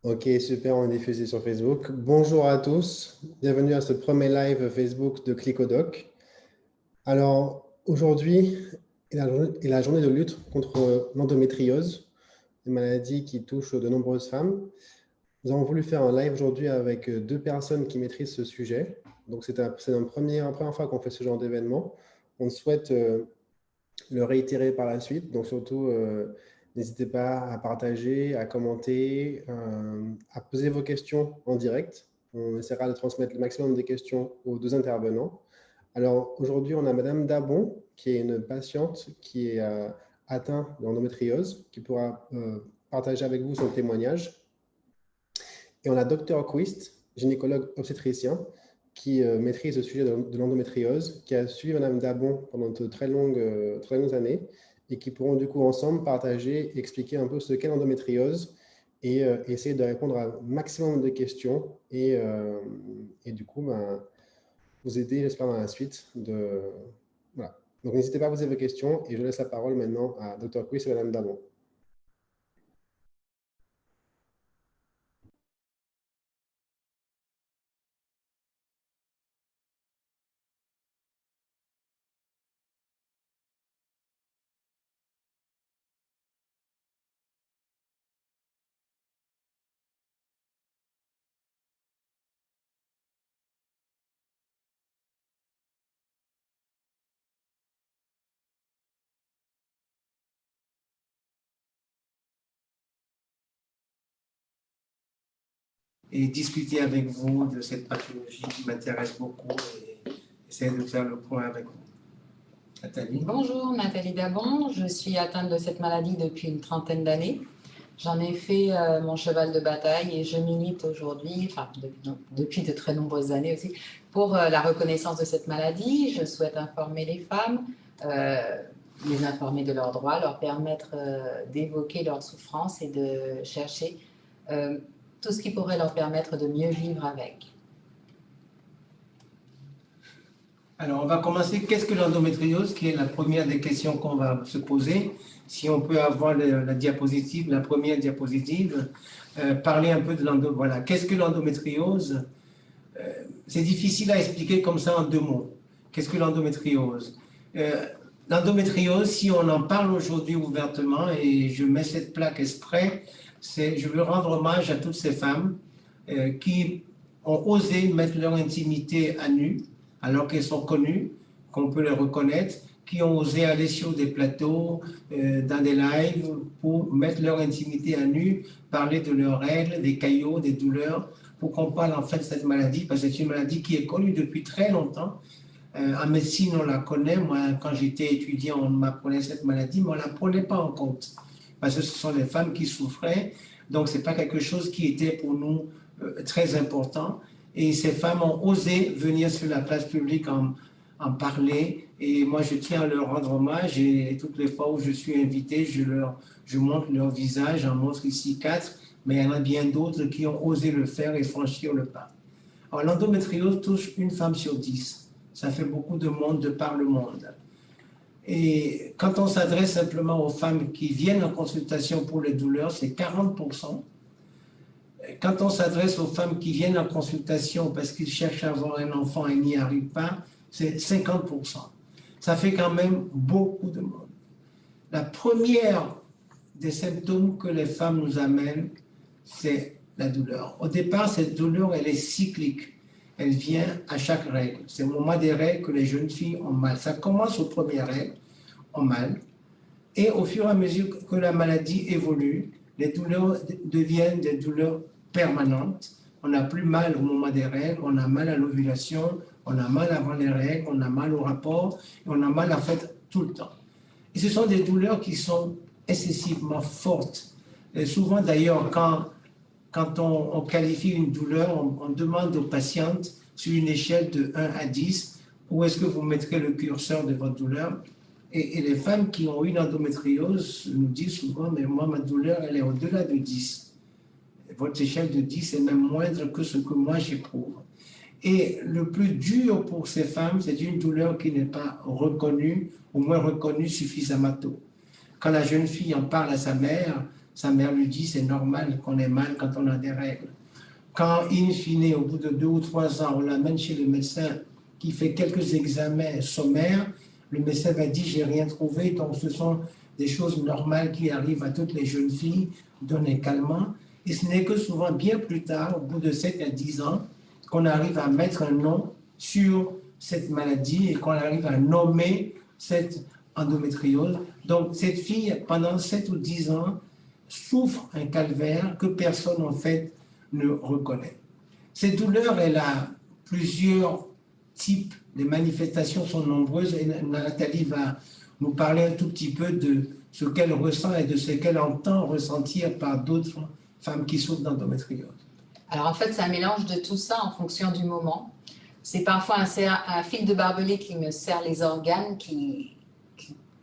Ok, super, on est diffusé sur Facebook. Bonjour à tous, bienvenue à ce premier live Facebook de Clickodoc. Alors, aujourd'hui est la journée de lutte contre l'endométriose, une maladie qui touche de nombreuses femmes. Nous avons voulu faire un live aujourd'hui avec deux personnes qui maîtrisent ce sujet. Donc, c'est la première fois qu'on fait ce genre d'événement. On souhaite le réitérer par la suite. Donc, surtout, n'hésitez pas à partager, à commenter, à poser vos questions en direct. On essaiera de transmettre le maximum des questions aux deux intervenants. Alors, aujourd'hui, on a Madame Dabon, qui est une patiente qui est atteinte d'endométriose, qui pourra partager avec vous son témoignage. Et on a Dr Quist, gynécologue obstétricien, qui maîtrise le sujet de l'endométriose, qui a suivi Madame Dabon pendant de très longues années, et qui pourront du coup ensemble partager, expliquer un peu ce qu'est l'endométriose et essayer de répondre à un maximum de questions et du coup vous aider, j'espère, dans la suite. Voilà. Donc n'hésitez pas à poser vos questions et je laisse la parole maintenant à Dr Quist et Madame Dabon. Et discuter avec vous de cette pathologie qui m'intéresse beaucoup et essayer de faire le point avec vous. Nathalie. Bonjour, Nathalie Dabon. Je suis atteinte de cette maladie depuis une trentaine d'années. J'en ai fait mon cheval de bataille et je milite aujourd'hui, enfin depuis de très nombreuses années aussi, pour la reconnaissance de cette maladie. Je souhaite informer les femmes, les informer de leurs droits, leur permettre d'évoquer leurs souffrances et de chercher tout ce qui pourrait leur permettre de mieux vivre avec. Alors, on va commencer. Qu'est-ce que l'endométriose, qui est la première des questions qu'on va se poser. Si on peut avoir la diapositive, la première diapositive, parler un peu de l'endométriose. Voilà, qu'est-ce que l'endométriose? C'est difficile à expliquer comme ça en deux mots. Qu'est-ce que l'endométriose? L'endométriose, si on en parle aujourd'hui ouvertement, et je mets cette plaque exprès, je veux rendre hommage à toutes ces femmes qui ont osé mettre leur intimité à nu, alors qu'elles sont connues, qu'on peut les reconnaître, qui ont osé aller sur des plateaux, dans des lives, pour mettre leur intimité à nu, parler de leurs règles, des caillots, des douleurs, pour qu'on parle en fait de cette maladie, parce que c'est une maladie qui est connue depuis très longtemps. En médecine, on la connaît. Moi, quand j'étais étudiant, on m'apprenait cette maladie, mais on ne la prenait pas en compte, parce que ce sont des femmes qui souffraient, donc ce n'est pas quelque chose qui était pour nous très important. Et ces femmes ont osé venir sur la place publique en parler. Et moi, je tiens à leur rendre hommage. Et toutes les fois où je suis invité, je montre leur visage. J'en montre ici 4, mais il y en a bien d'autres qui ont osé le faire et franchir le pas. Alors, l'endométriose touche une femme sur 10. Ça fait beaucoup de monde de par le monde. Et quand on s'adresse simplement aux femmes qui viennent en consultation pour les douleurs, c'est 40%. Quand on s'adresse aux femmes qui viennent en consultation parce qu'ils cherchent à avoir un enfant et n'y arrivent pas, c'est 50%. Ça fait quand même beaucoup de monde. La première des symptômes que les femmes nous amènent, c'est la douleur. Au départ, cette douleur, elle est cyclique. Elle vient à chaque règle. C'est au moment des règles que les jeunes filles ont mal. Ça commence aux premières règles, ont mal. Et au fur et à mesure que la maladie évolue, les douleurs deviennent des douleurs permanentes. On n'a plus mal au moment des règles, on a mal à l'ovulation, on a mal avant les règles, on a mal au rapport, et on a mal en fait tout le temps. Et ce sont des douleurs qui sont excessivement fortes. Et souvent d'ailleurs, quand on qualifie une douleur, on demande aux patientes sur une échelle de 1 à 10, où est-ce que vous mettrez le curseur de votre douleur? Et les femmes qui ont eu l'endométriose nous disent souvent, mais moi, ma douleur, elle est au-delà de 10. Votre échelle de 10 est même moindre que ce que moi j'éprouve. Et le plus dur pour ces femmes, c'est une douleur qui n'est pas reconnue, au moins reconnue suffisamment tôt. Quand la jeune fille en parle à sa mère, sa mère lui dit c'est normal qu'on ait mal quand on a des règles. Quand, in fine, au bout de 2 ou 3 ans, on l'amène chez le médecin qui fait quelques examens sommaires, le médecin va dire j'ai rien trouvé, donc ce sont des choses normales qui arrivent à toutes les jeunes filles, donnent un calmant. Et ce n'est que souvent bien plus tard, au bout de 7 à 10 ans, qu'on arrive à mettre un nom sur cette maladie et qu'on arrive à nommer cette endométriose. Donc cette fille, pendant 7 ou 10 ans, souffre un calvaire que personne en fait ne reconnaît. Cette douleur, elle a plusieurs types, les manifestations sont nombreuses et Nathalie va nous parler un tout petit peu de ce qu'elle ressent et de ce qu'elle entend ressentir par d'autres femmes qui souffrent d'endométriose. Alors en fait, c'est un mélange de tout ça en fonction du moment. C'est parfois un fil de barbelé qui me serre les organes, qui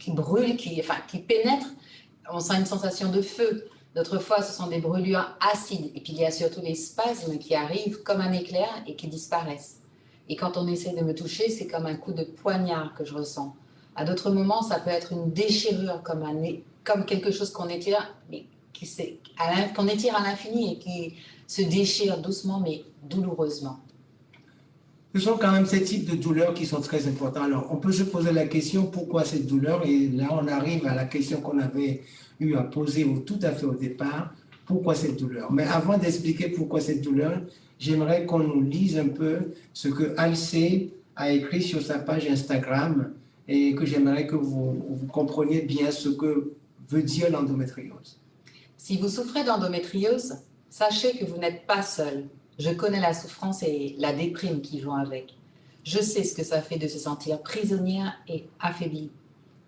brûle, qui pénètre. On sent une sensation de feu. D'autres fois, ce sont des brûlures acides. Et puis, il y a surtout les spasmes qui arrivent comme un éclair et qui disparaissent. Et quand on essaie de me toucher, c'est comme un coup de poignard que je ressens. À d'autres moments, ça peut être une déchirure, comme quelque chose qu'on étire, mais qu'on étire à l'infini et qui se déchire doucement, mais douloureusement. Ce sont quand même ces types de douleurs qui sont très importants. Alors, on peut se poser la question, pourquoi cette douleur? Et là, on arrive à la question qu'on avait eu à poser tout à fait au départ, pourquoi cette douleur? Mais avant d'expliquer pourquoi cette douleur, j'aimerais qu'on nous lise un peu ce que Alcé a écrit sur sa page Instagram et que j'aimerais que vous compreniez bien ce que veut dire l'endométriose. Si vous souffrez d'endométriose, sachez que vous n'êtes pas seul. Je connais la souffrance et la déprime qui vont avec. Je sais ce que ça fait de se sentir prisonnière et affaiblie,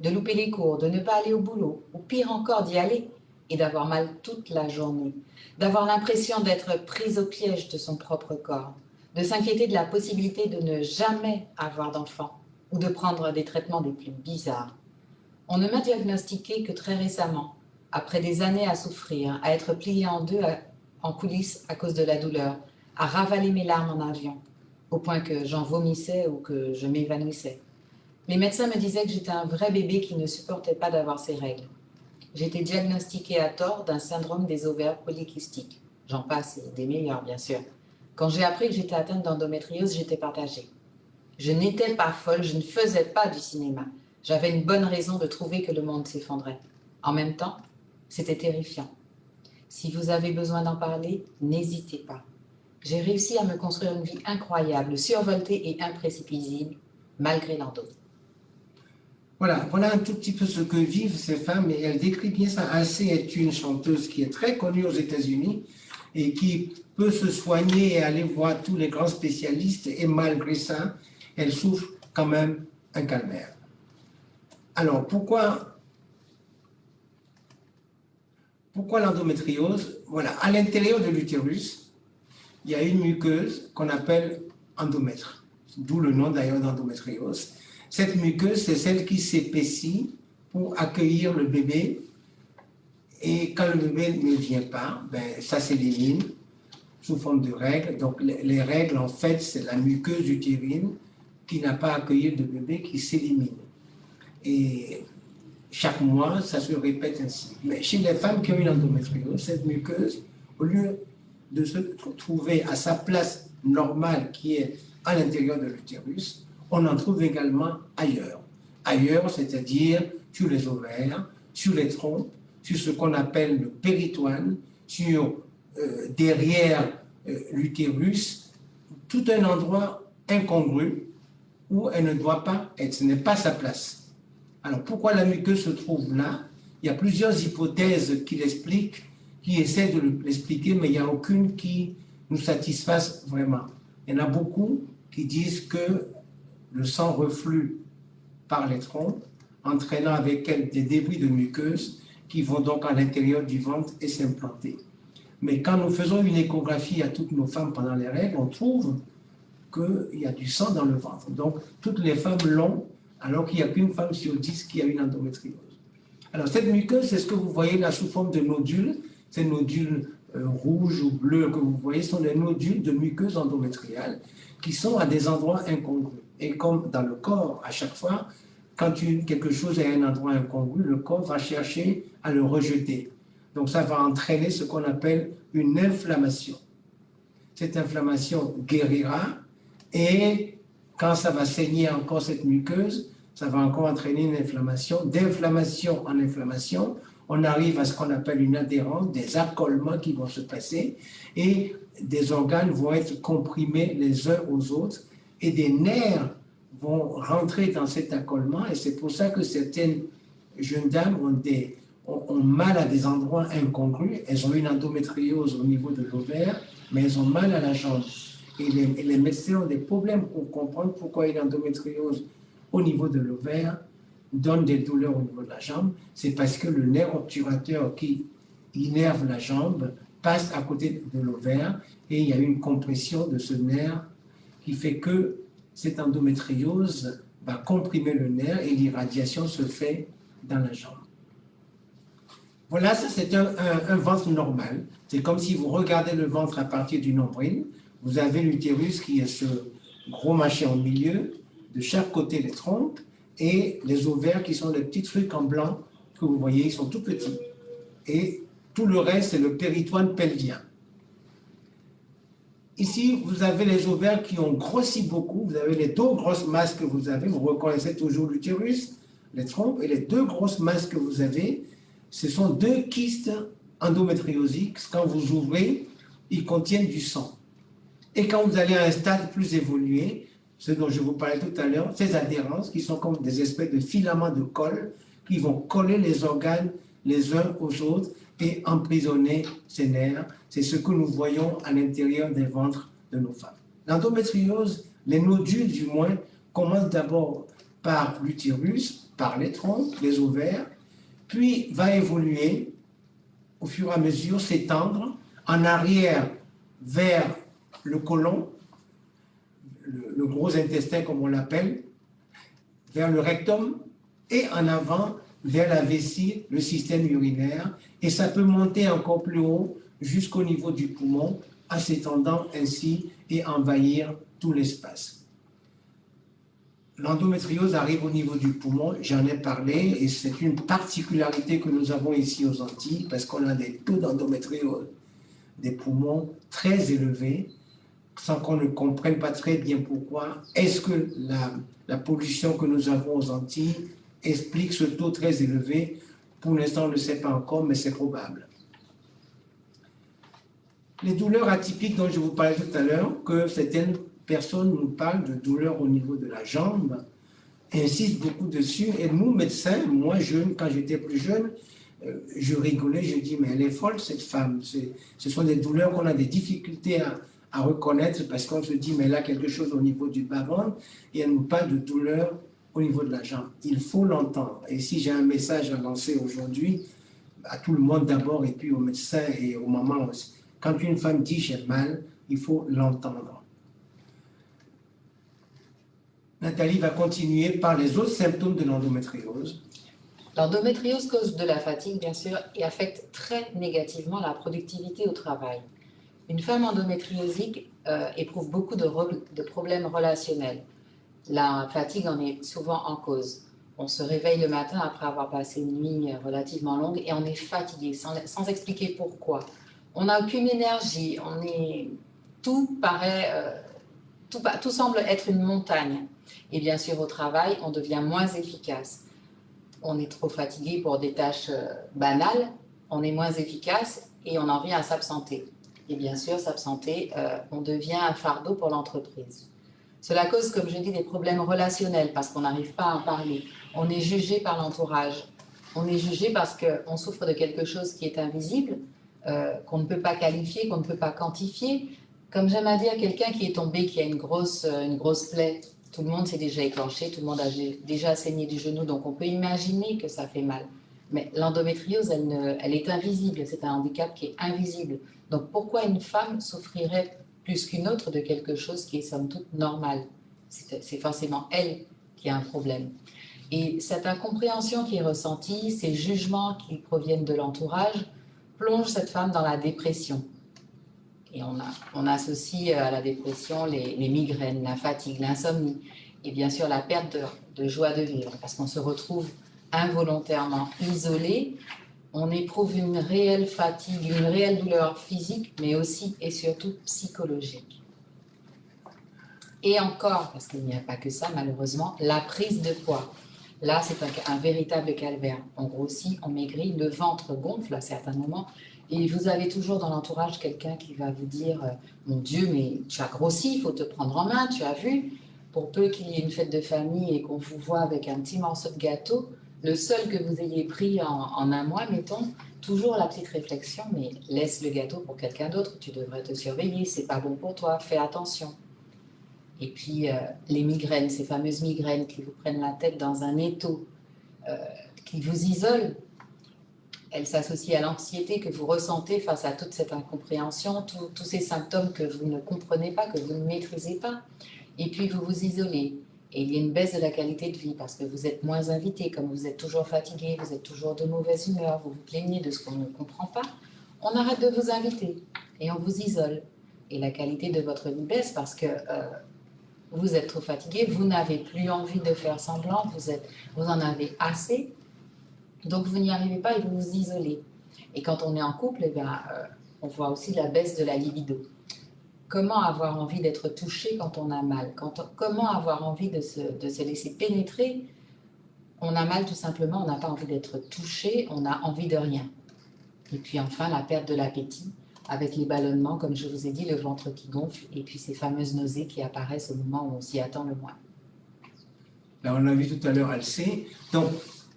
de louper les cours, de ne pas aller au boulot, ou pire encore d'y aller et d'avoir mal toute la journée, d'avoir l'impression d'être prise au piège de son propre corps, de s'inquiéter de la possibilité de ne jamais avoir d'enfant ou de prendre des traitements des plus bizarres. On ne m'a diagnostiqué que très récemment, après des années à souffrir, à être pliée en deux en coulisses à cause de la douleur, à ravaler mes larmes en avion, au point que j'en vomissais ou que je m'évanouissais. Les médecins me disaient que j'étais un vrai bébé qui ne supportait pas d'avoir ses règles. J'étais diagnostiquée à tort d'un syndrome des ovaires polykystiques. J'en passe, et des meilleurs, bien sûr. Quand j'ai appris que j'étais atteinte d'endométriose, j'étais partagée. Je n'étais pas folle, je ne faisais pas du cinéma. J'avais une bonne raison de trouver que le monde s'effondrait. En même temps, c'était terrifiant. Si vous avez besoin d'en parler, n'hésitez pas. J'ai réussi à me construire une vie incroyable, survoltée et imprévisible, malgré l'endo. Voilà un tout petit peu ce que vivent ces femmes et elle décrit bien ça. Alcé est une chanteuse qui est très connue aux États-Unis et qui peut se soigner et aller voir tous les grands spécialistes et malgré ça, elle souffre quand même un calvaire. Alors pourquoi l'endométriose? Voilà, à l'intérieur de l'utérus, il y a une muqueuse qu'on appelle endomètre, d'où le nom d'ailleurs d'endométriose. Cette muqueuse, c'est celle qui s'épaissit pour accueillir le bébé. Et quand le bébé ne vient pas, ça s'élimine sous forme de règles. Donc les règles, en fait, c'est la muqueuse utérine qui n'a pas accueilli de bébé qui s'élimine. Et chaque mois, ça se répète ainsi. Mais chez les femmes qui ont une endométriose, cette muqueuse, au lieu de se trouver à sa place normale qui est à l'intérieur de l'utérus, on en trouve également ailleurs. Ailleurs, c'est-à-dire sur les ovaires, sur les trompes, sur ce qu'on appelle le péritoine, sur derrière l'utérus, tout un endroit incongru où elle ne doit pas être, ce n'est pas sa place. Alors pourquoi la muqueuse se trouve là? Il y a plusieurs hypothèses qui l'expliquent, qui essaient de l'expliquer, mais il n'y a aucune qui nous satisfasse vraiment. Il y en a beaucoup qui disent que le sang reflue par les trompes, entraînant avec elle des débris de muqueuse qui vont donc à l'intérieur du ventre et s'implanter. Mais quand nous faisons une échographie à toutes nos femmes pendant les règles, on trouve qu'il y a du sang dans le ventre. Donc, toutes les femmes l'ont, alors qu'il n'y a qu'une femme sur 10 qui a une endométriose. Alors, cette muqueuse, c'est ce que vous voyez là sous forme de nodules. Ces nodules rouges ou bleus que vous voyez sont des nodules de muqueuse endométriale qui sont à des endroits incongrus. Et comme dans le corps, à chaque fois, quand quelque chose est à un endroit incongru, le corps va chercher à le rejeter. Donc, ça va entraîner ce qu'on appelle une inflammation. Cette inflammation guérira et quand ça va saigner encore cette muqueuse, ça va encore entraîner une inflammation. D'inflammation en inflammation, on arrive à ce qu'on appelle une adhérence, des accolements qui vont se passer et des organes vont être comprimés les uns aux autres et des nerfs vont rentrer dans cet accolement et c'est pour ça que certaines jeunes dames ont mal à des endroits incongrus. Elles ont une endométriose au niveau de l'ovaire, mais elles ont mal à la jambe. Et les médecins ont des problèmes pour comprendre pourquoi une endométriose au niveau de l'ovaire donne des douleurs au niveau de la jambe. C'est parce que le nerf obturateur qui innerve la jambe passe à côté de l'ovaire et il y a une compression de ce nerf qui fait que cette endométriose va comprimer le nerf et l'irradiation se fait dans la jambe. Voilà, ça c'est un ventre normal. C'est comme si vous regardez le ventre à partir du nombril. Vous avez l'utérus qui est ce gros machin au milieu, de chaque côté les trompes, et les ovaires qui sont les petits trucs en blanc que vous voyez, ils sont tout petits. Et tout le reste, c'est le péritoine pelvien. Ici, vous avez les ovaires qui ont grossi beaucoup. Vous avez les deux grosses masses que vous avez. Vous reconnaissez toujours l'utérus, les trompes, et les deux grosses masses que vous avez, ce sont deux kystes endométriosiques. Quand vous ouvrez, ils contiennent du sang. Et quand vous allez à un stade plus évolué, ce dont je vous parlais tout à l'heure, ces adhérences qui sont comme des espèces de filaments de colle qui vont coller les organes les uns aux autres et emprisonner ces nerfs. C'est ce que nous voyons à l'intérieur des ventres de nos femmes. L'endométriose, les nodules du moins, commencent d'abord par l'utérus, par les trompes, les ovaires, puis va évoluer au fur et à mesure, s'étendre en arrière vers le côlon, le gros intestin comme on l'appelle, vers le rectum et en avant vers la vessie, le système urinaire, et ça peut monter encore plus haut jusqu'au niveau du poumon en s'étendant ainsi et envahir tout l'espace. L'endométriose arrive au niveau du poumon, j'en ai parlé, et c'est une particularité que nous avons ici aux Antilles parce qu'on a des taux d'endométriose des poumons très élevés, sans qu'on ne comprenne pas très bien pourquoi. Est-ce que la pollution que nous avons aux Antilles explique ce taux très élevé? Pour l'instant, on ne sait pas encore, mais c'est probable. Les douleurs atypiques dont je vous parlais tout à l'heure, que certaines personnes nous parlent de douleurs au niveau de la jambe, insistent beaucoup dessus. Et nous, médecins, moi, jeune, quand j'étais plus jeune, je rigolais, je dis, mais elle est folle, cette femme. Ce sont des douleurs qu'on a des difficultés à reconnaître parce qu'on se dit, mais elle a quelque chose au niveau du bas-ventre et elle nous parle de douleur au niveau de la jambe. Il faut l'entendre. Et si j'ai un message à lancer aujourd'hui, à tout le monde d'abord et puis aux médecins et aux mamans aussi, quand une femme dit j'ai mal, il faut l'entendre. Nathalie va continuer par les autres symptômes de l'endométriose. L'endométriose cause de la fatigue, bien sûr, et affecte très négativement la productivité au travail. Une femme endométriosique éprouve beaucoup de problèmes relationnels. La fatigue en est souvent en cause. On se réveille le matin après avoir passé une nuit relativement longue et on est fatigué sans expliquer pourquoi. On n'a aucune énergie, tout semble être une montagne. Et bien sûr, au travail, on devient moins efficace. On est trop fatigué pour des tâches banales, on est moins efficace et on en vient à s'absenter. Et bien sûr, s'absenter, on devient un fardeau pour l'entreprise. Cela cause, comme je dis, des problèmes relationnels parce qu'on n'arrive pas à en parler. On est jugé par l'entourage. On est jugé parce qu'on souffre de quelque chose qui est invisible, qu'on ne peut pas qualifier, qu'on ne peut pas quantifier. Comme j'aime à dire, quelqu'un qui est tombé, qui a une grosse plaie, tout le monde s'est déjà écorché, tout le monde a déjà saigné du genou, donc on peut imaginer que ça fait mal. Mais l'endométriose, elle est invisible, c'est un handicap qui est invisible. Donc pourquoi une femme souffrirait plus qu'une autre de quelque chose qui est somme toute normal? C'est forcément elle qui a un problème. Et cette incompréhension qui est ressentie, ces jugements qui proviennent de l'entourage, plongent cette femme dans la dépression. Et on associe à la dépression les migraines, la fatigue, l'insomnie et bien sûr la perte de joie de vivre parce qu'on se retrouve involontairement isolé on éprouve une réelle fatigue, une réelle douleur physique, mais aussi et surtout psychologique. Et encore, parce qu'il n'y a pas que ça malheureusement, la prise de poids. Là, c'est un véritable calvaire. On grossit, on maigrit, le ventre gonfle à certains moments. Et vous avez toujours dans l'entourage quelqu'un qui va vous dire « Mon Dieu, mais tu as grossi, il faut te prendre en main, tu as vu ?» Pour peu qu'il y ait une fête de famille et qu'on vous voit avec un petit morceau de gâteau, le seul que vous ayez pris en un mois, mettons, toujours la petite réflexion « Mais laisse le gâteau pour quelqu'un d'autre, tu devrais te surveiller, c'est pas bon pour toi, fais attention. » Et puis les migraines, ces fameuses migraines qui vous prennent la tête dans un étau, qui vous isolent, elles s'associent à l'anxiété que vous ressentez face à toute cette incompréhension, tous ces symptômes que vous ne comprenez pas, que vous ne maîtrisez pas. Et puis vous vous isolez. Et il y a une baisse de la qualité de vie parce que vous êtes moins invité, comme vous êtes toujours fatigué, vous êtes toujours de mauvaise humeur, vous vous plaignez de ce qu'on ne comprend pas. On arrête de vous inviter et on vous isole. Et la qualité de votre vie baisse parce que vous êtes trop fatigué, vous n'avez plus envie de faire semblant, vous en avez assez. Donc, vous n'y arrivez pas et vous vous isolez. Et quand on est en couple, eh bien, on voit aussi la baisse de la libido. Comment avoir envie d'être touché quand on a mal? Comment avoir envie de se laisser pénétrer? On a mal tout simplement, on n'a pas envie d'être touché, on a envie de rien. Et puis enfin, la perte de l'appétit, avec les ballonnements, comme je vous ai dit, le ventre qui gonfle, et puis ces fameuses nausées qui apparaissent au moment où on s'y attend le moins. Là, on l'a vu tout à l'heure, elle sait. Donc,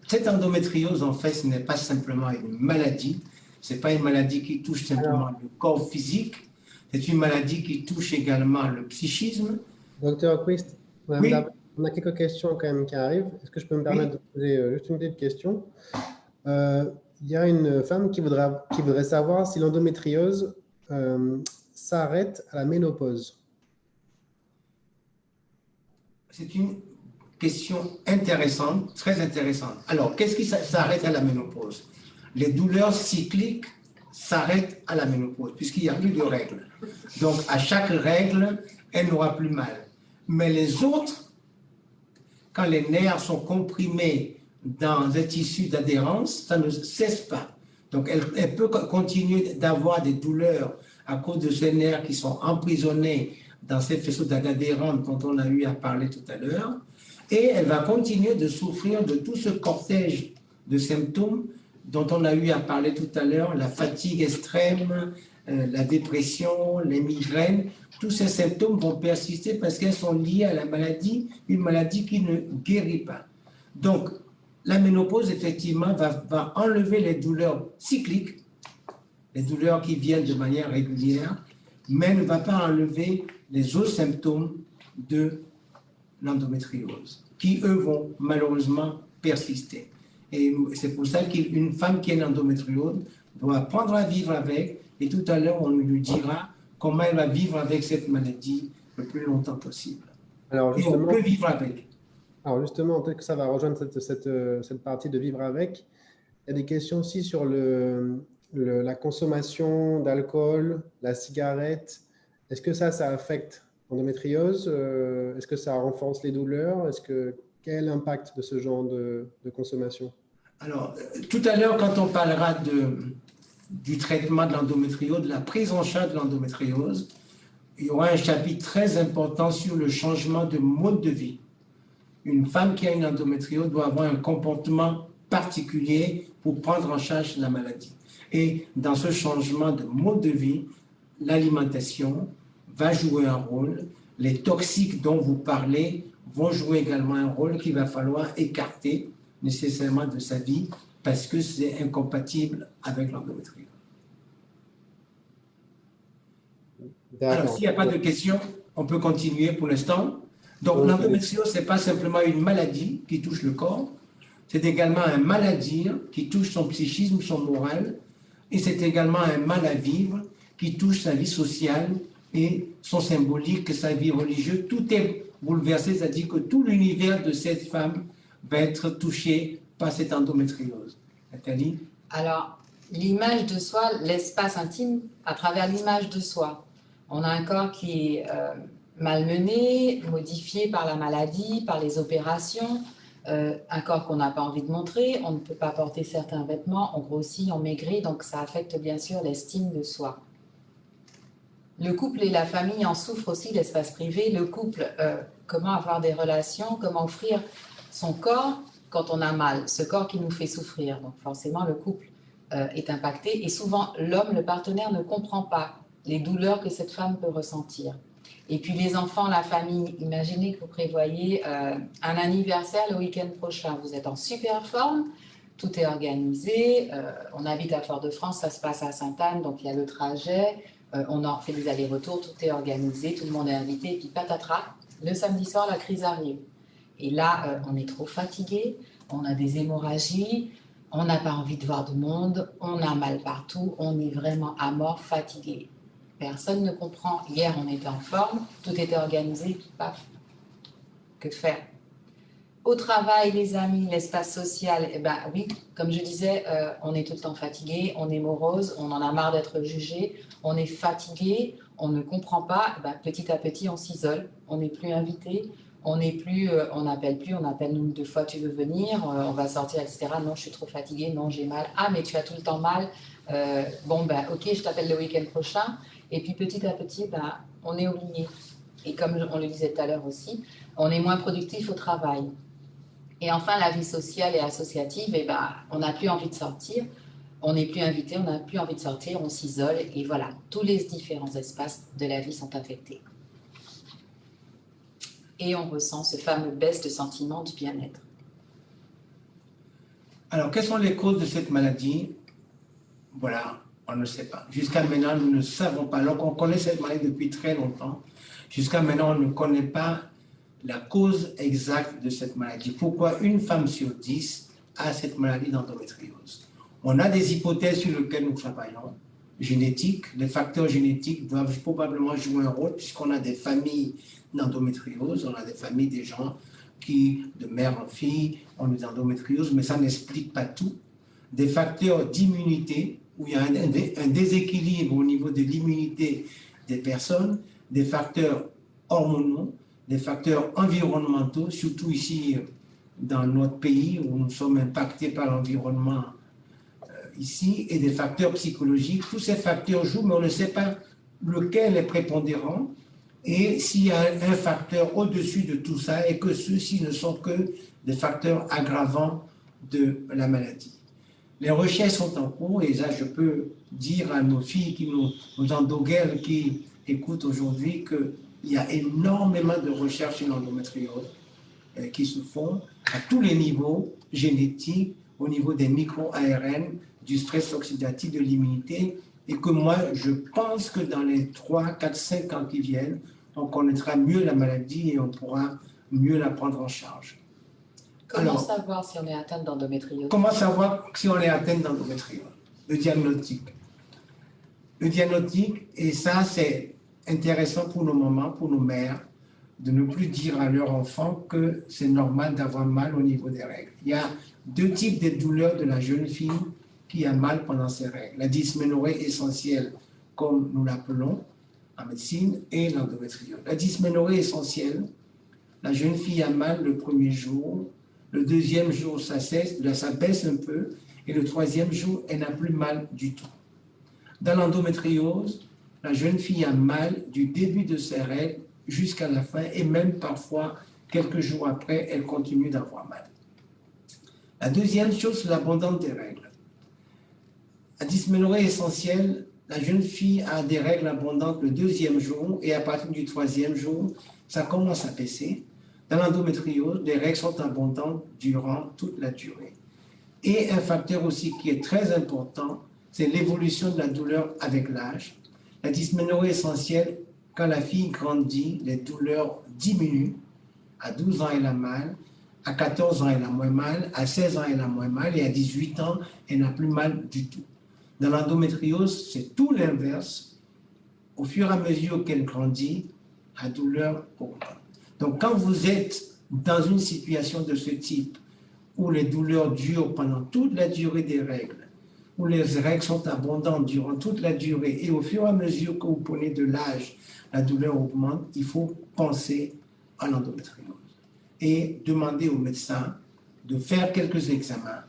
cette endométriose, en fait, ce n'est pas simplement une maladie. Ce n'est pas une maladie qui touche simplement le corps physique. C'est une maladie qui touche également le psychisme. Docteur Quist, Oui. on a quelques questions quand même qui arrivent. Est-ce que je peux me permettre de poser juste une petite question? Il y a une femme qui voudrait savoir si l'endométriose s'arrête à la ménopause. C'est une question intéressante, très intéressante. Alors, qu'est-ce qui s'arrête à la ménopause? Les douleurs cycliques s'arrêtent à la ménopause, puisqu'il n'y a plus de règles. Donc, à chaque règle, elle n'aura plus mal. Mais les autres, quand les nerfs sont comprimés dans un tissu d'adhérence, ça ne cesse pas. Donc, elle peut continuer d'avoir des douleurs à cause de ces nerfs qui sont emprisonnés dans ces faisceaux d'adhérence dont on a eu à parler tout à l'heure. Et elle va continuer de souffrir de tout ce cortège de symptômes dont on a eu à parler tout à l'heure, la fatigue extrême, la dépression, les migraines. Tous ces symptômes vont persister parce qu'elles sont liées à la maladie, une maladie qui ne guérit pas. Donc, la ménopause, effectivement, va enlever les douleurs cycliques, les douleurs qui viennent de manière régulière, mais ne va pas enlever les autres symptômes de l'endométriose, qui, eux, vont malheureusement persister. Et c'est pour ça qu'une femme qui a une endométriose doit apprendre à vivre avec, et tout à l'heure, on lui dira comment elle va vivre avec cette maladie le plus longtemps possible. Alors, et on peut vivre avec. Alors justement, peut-être que ça va rejoindre cette partie de vivre avec. Il y a des questions aussi sur la consommation d'alcool, la cigarette. Est-ce que ça affecte l'endométriose? Est-ce que ça renforce les douleurs? Quel est l'impact de ce genre de consommation? Alors, tout à l'heure, quand on parlera du traitement de l'endométriose, de la prise en charge de l'endométriose, il y aura un chapitre très important sur le changement de mode de vie. Une femme qui a une endométriose doit avoir un comportement particulier pour prendre en charge la maladie. Et dans ce changement de mode de vie, l'alimentation va jouer un rôle. Les toxiques dont vous parlez vont jouer également un rôle qu'il va falloir écarter nécessairement de sa vie parce que c'est incompatible avec l'endométriose. Alors, s'il n'y a pas de questions, on peut continuer pour l'instant. Donc, l'endométriose, ce n'est pas simplement une maladie qui touche le corps, c'est également un mal à dire qui touche son psychisme, son moral, et c'est également un mal à vivre qui touche sa vie sociale et son symbolique, sa vie religieuse. Tout est bouleversé, c'est-à-dire que tout l'univers de cette femme va être touché par cette endométriose. Nathalie? Alors, l'image de soi, l'espace intime, à travers l'image de soi. On a un corps qui est malmené, modifié par la maladie, par les opérations. un corps qu'on n'a pas envie de montrer, on ne peut pas porter certains vêtements, on grossit, on maigrit, donc ça affecte bien sûr l'estime de soi. Le couple et la famille en souffrent aussi, l'espace privé. Le couple, comment avoir des relations, comment offrir son corps quand on a mal, ce corps qui nous fait souffrir. Donc forcément, le couple est impacté et souvent, l'homme, le partenaire, ne comprend pas les douleurs que cette femme peut ressentir. Et puis les enfants, la famille, imaginez que vous prévoyez un anniversaire le week-end prochain. Vous êtes en super forme, tout est organisé. On habite à Fort-de-France, ça se passe à Sainte-Anne, donc il y a le trajet. On en fait des allers-retours, tout est organisé, tout le monde est invité. Et puis patatras, le samedi soir, la crise arrive. Et là, on est trop fatigué, on a des hémorragies, on n'a pas envie de voir de monde, on a mal partout, on est vraiment à mort, fatigué. Personne ne comprend. Hier, on était en forme, tout était organisé, puis paf, que faire? Au travail, les amis, l'espace social, eh ben oui, comme je disais, on est tout le temps fatigué, on est morose, on en a marre d'être jugé, on est fatigué, on ne comprend pas, eh ben, petit à petit, on s'isole, on n'est plus invité, on n'appelle plus, on appelle nous 2 fois, tu veux venir, on va sortir, etc. Non, je suis trop fatiguée, non, j'ai mal. Ah, mais tu as tout le temps mal. Bon, ben, ok, je t'appelle le week-end prochain. Et puis petit à petit, ben, on est oublié. Et comme on le disait tout à l'heure aussi, on est moins productif au travail. Et enfin, la vie sociale et associative, eh ben, on n'a plus envie de sortir, on n'est plus invité, on n'a plus envie de sortir, on s'isole. Et voilà, tous les différents espaces de la vie sont affectés. Et on ressent ce fameux baisse de sentiment du bien-être. Alors, quelles sont les causes de cette maladie? Voilà, on ne sait pas. Jusqu'à maintenant, nous ne savons pas. Alors qu'on connaît cette maladie depuis très longtemps, jusqu'à maintenant, on ne connaît pas la cause exacte de cette maladie. Pourquoi une femme sur 10 a cette maladie d'endométriose? On a des hypothèses sur lesquelles nous travaillons. Génétiques, les facteurs génétiques doivent probablement jouer un rôle puisqu'on a des familles d'endométriose, on a des familles des gens qui, de mère en fille, ont des endométrioses, mais ça n'explique pas tout. Des facteurs d'immunité, où il y a un déséquilibre au niveau de l'immunité des personnes, des facteurs hormonaux, des facteurs environnementaux, surtout ici dans notre pays où nous sommes impactés par l'environnement ici, et des facteurs psychologiques. Tous ces facteurs jouent, mais on ne sait pas lequel est prépondérant et s'il y a un facteur au-dessus de tout ça et que ceux-ci ne sont que des facteurs aggravants de la maladie. Les recherches sont en cours et là je peux dire à nos filles, nos endoguelles qui écoutent aujourd'hui qu'il y a énormément de recherches sur l'endométriose qui se font à tous les niveaux génétiques, au niveau des micro-ARN, du stress oxydatif, de l'immunité, et que moi, je pense que dans les 3, 4, 5 ans qui viennent, on connaîtra mieux la maladie et on pourra mieux la prendre en charge. Comment savoir si on est atteint d'endométriose? Comment savoir si on est atteint d'endométriose? Le diagnostic. Le diagnostic, et ça c'est intéressant pour nos mamans, pour nos mères, de ne plus dire à leurs enfants que c'est normal d'avoir mal au niveau des règles. Il y a 2 types de douleurs de la jeune fille qui a mal pendant ses règles. La dysménorrhée essentielle, comme nous l'appelons en médecine, et l'endométriose. La dysménorrhée essentielle, la jeune fille a mal le premier jour, le deuxième jour ça baisse un peu, et le troisième jour, elle n'a plus mal du tout. Dans l'endométriose, la jeune fille a mal du début de ses règles jusqu'à la fin, et même parfois, quelques jours après, elle continue d'avoir mal. La deuxième chose, c'est l'abondance des règles. La dysménorrhée essentielle, la jeune fille a des règles abondantes le deuxième jour, et à partir du troisième jour, ça commence à baisser. Dans l'endométriose, les règles sont abondantes durant toute la durée. Et un facteur aussi qui est très important, c'est l'évolution de la douleur avec l'âge. La dysménorrhée essentielle, quand la fille grandit, les douleurs diminuent. À 12 ans, elle a mal. À 14 ans, elle a moins mal. À 16 ans, elle a moins mal. Et à 18 ans, elle n'a plus mal du tout. Dans l'endométriose, c'est tout l'inverse. Au fur et à mesure qu'elle grandit, la douleur augmente. Donc, quand vous êtes dans une situation de ce type, où les douleurs durent pendant toute la durée des règles, où les règles sont abondantes durant toute la durée, et au fur et à mesure que vous prenez de l'âge, la douleur augmente, il faut penser à l'endométriose. Et demander au médecin de faire quelques examens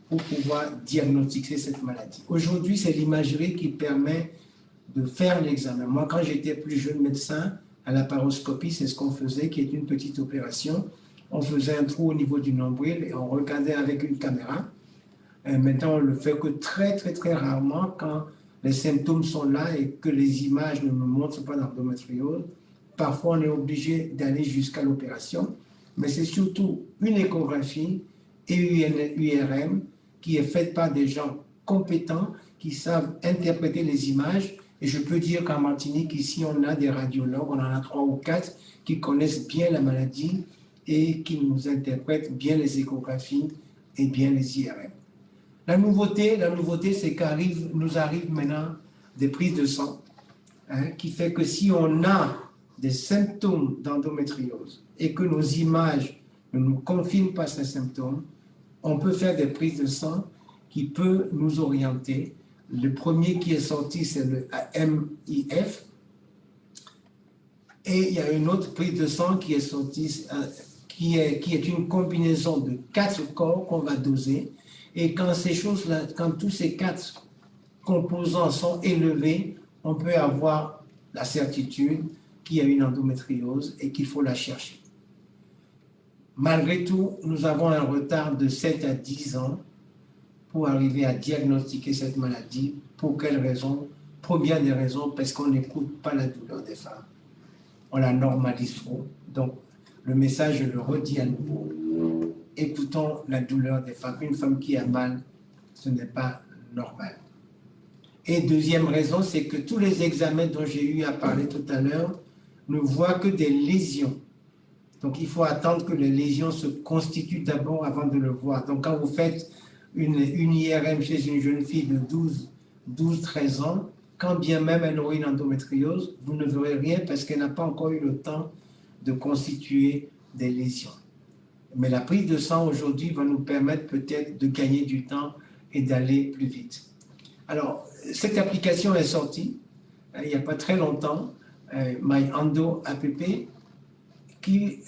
pour pouvoir diagnostiquer cette maladie. Aujourd'hui, c'est l'imagerie qui permet de faire l'examen. Moi, quand j'étais plus jeune médecin, à la paroscopie, c'est ce qu'on faisait, qui est une petite opération. On faisait un trou au niveau du nombril et on regardait avec une caméra. Et maintenant, on le fait que très, très, très rarement quand les symptômes sont là et que les images ne nous montrent pas d'endométriose. Parfois, on est obligé d'aller jusqu'à l'opération, mais c'est surtout une échographie et une URM qui est faite par des gens compétents qui savent interpréter les images. Et je peux dire qu'en Martinique, ici, on a des radiologues, on en a 3 ou 4 qui connaissent bien la maladie et qui nous interprètent bien les échographies et bien les IRM. La nouveauté c'est nous arrive maintenant des prises de sang, qui fait que si on a des symptômes d'endométriose et que nos images ne nous confirment pas ces symptômes, on peut faire des prises de sang qui peuvent nous orienter. Le premier qui est sorti, c'est le MIF. Et il y a une autre prise de sang qui est sortie, qui est une combinaison de 4 corps qu'on va doser. Et quand ces choses-là, quand tous ces 4 composants sont élevés, on peut avoir la certitude qu'il y a une endométriose et qu'il faut la chercher. Malgré tout, nous avons un retard de 7 à 10 ans pour arriver à diagnostiquer cette maladie. Pour quelles raisons? Pour bien des raisons, parce qu'on n'écoute pas la douleur des femmes. On la normalise trop. Donc, le message, je le redis à nouveau. Écoutons la douleur des femmes. Une femme qui a mal, ce n'est pas normal. Et deuxième raison, c'est que tous les examens dont j'ai eu à parler tout à l'heure ne voient que des lésions. Donc, il faut attendre que les lésions se constituent d'abord avant de le voir. Donc, quand vous faites une IRM chez une jeune fille de 12-13 ans, quand bien même elle aurait une endométriose, vous ne verrez rien parce qu'elle n'a pas encore eu le temps de constituer des lésions. Mais la prise de sang aujourd'hui va nous permettre peut-être de gagner du temps et d'aller plus vite. Alors, cette application est sortie il n'y a pas très longtemps, MyEndo App, qui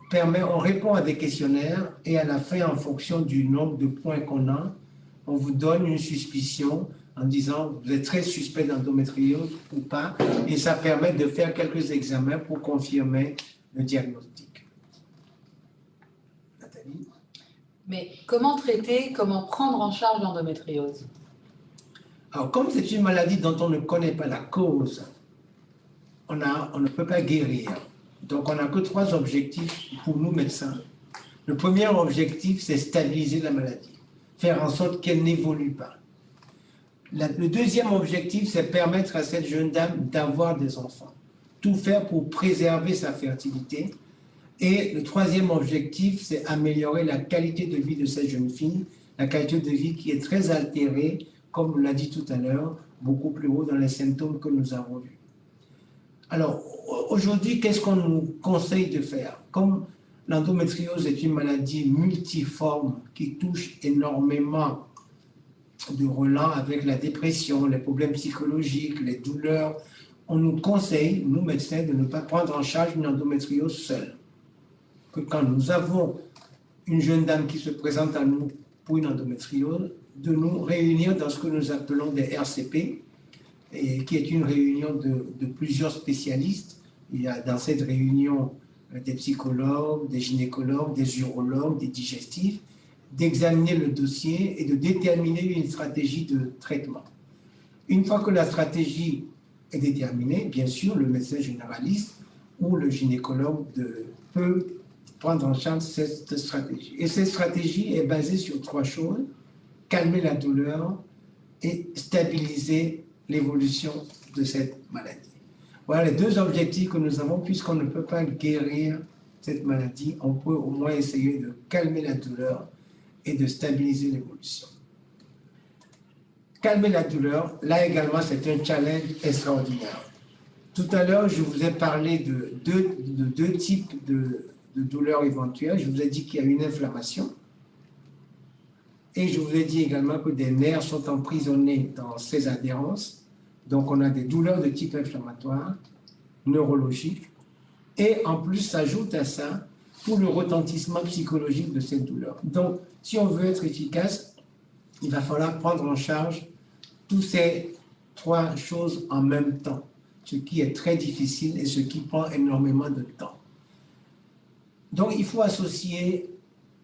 permet, on répond à des questionnaires et à la fin, en fonction du nombre de points qu'on a, on vous donne une suspicion en disant vous êtes très suspect d'endométriose ou pas, et ça permet de faire quelques examens pour confirmer le diagnostic. Nathalie? Mais comment traiter, comment prendre en charge l'endométriose? Alors, comme c'est une maladie dont on ne connaît pas la cause, on ne peut pas guérir. Donc, on n'a que 3 objectifs pour nous médecins. Le premier objectif, c'est stabiliser la maladie, faire en sorte qu'elle n'évolue pas. Le deuxième objectif, c'est permettre à cette jeune dame d'avoir des enfants. Tout faire pour préserver sa fertilité. Et le troisième objectif, c'est améliorer la qualité de vie de cette jeune fille, la qualité de vie qui est très altérée, comme on l'a dit tout à l'heure, beaucoup plus haut dans les symptômes que nous avons vus. Alors, aujourd'hui, qu'est-ce qu'on nous conseille de faire? Comme l'endométriose est une maladie multiforme qui touche énormément de relents avec la dépression, les problèmes psychologiques, les douleurs, on nous conseille, nous médecins, de ne pas prendre en charge une endométriose seule. Que quand nous avons une jeune dame qui se présente à nous pour une endométriose, de nous réunir dans ce que nous appelons des RCP, et qui est une réunion de plusieurs spécialistes. Il y a dans cette réunion des psychologues, des gynécologues, des urologues, des digestifs, d'examiner le dossier et de déterminer une stratégie de traitement. Une fois que la stratégie est déterminée, bien sûr, le médecin généraliste ou le gynécologue peut prendre en charge cette stratégie. Et cette stratégie est basée sur 3 choses: calmer la douleur et stabiliser l'évolution de cette maladie. Voilà les 2 objectifs que nous avons. Puisqu'on ne peut pas guérir cette maladie, on peut au moins essayer de calmer la douleur et de stabiliser l'évolution. Calmer la douleur, là également, c'est un challenge extraordinaire. Tout à l'heure, je vous ai parlé de deux types de douleurs éventuelles. Je vous ai dit qu'il y a une inflammation. Et je vous ai dit également que des nerfs sont emprisonnés dans ces adhérences. Donc, on a des douleurs de type inflammatoire, neurologique. Et en plus, s'ajoute à ça tout le retentissement psychologique de cette douleur. Donc, si on veut être efficace, il va falloir prendre en charge toutes ces trois choses en même temps, ce qui est très difficile et ce qui prend énormément de temps. Donc, il faut associer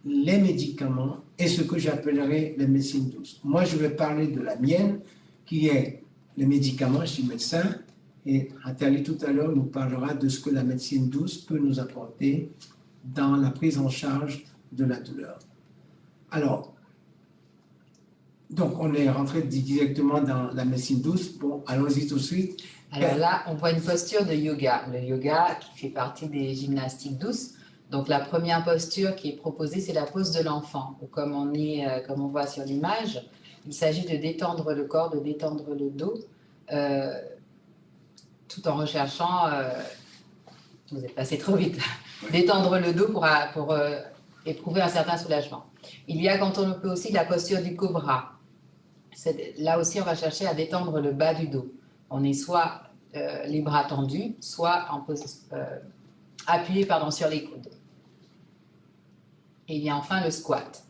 les médicaments et ce que j'appellerais les médecines douces. Moi, je vais parler de la mienne, qui est les médicaments, je suis médecin, et Nathalie tout à l'heure nous parlera de ce que la médecine douce peut nous apporter dans la prise en charge de la douleur. Alors, donc on est rentré directement dans la médecine douce. Bon, allons-y tout de suite. Alors là, on voit une posture de yoga. Le yoga qui fait partie des gymnastiques douces. Donc la première posture qui est proposée, c'est la pose de l'enfant. Comme on voit sur l'image, il s'agit de détendre le corps, de détendre le dos, tout en recherchant, vous êtes passé trop vite, détendre le dos pour éprouver un certain soulagement. Il y a, quand on peut aussi, la posture du cobra. Là aussi, on va chercher à détendre le bas du dos. On est soit les bras tendus, soit appuyé sur les coudes. Et il y a enfin le squat.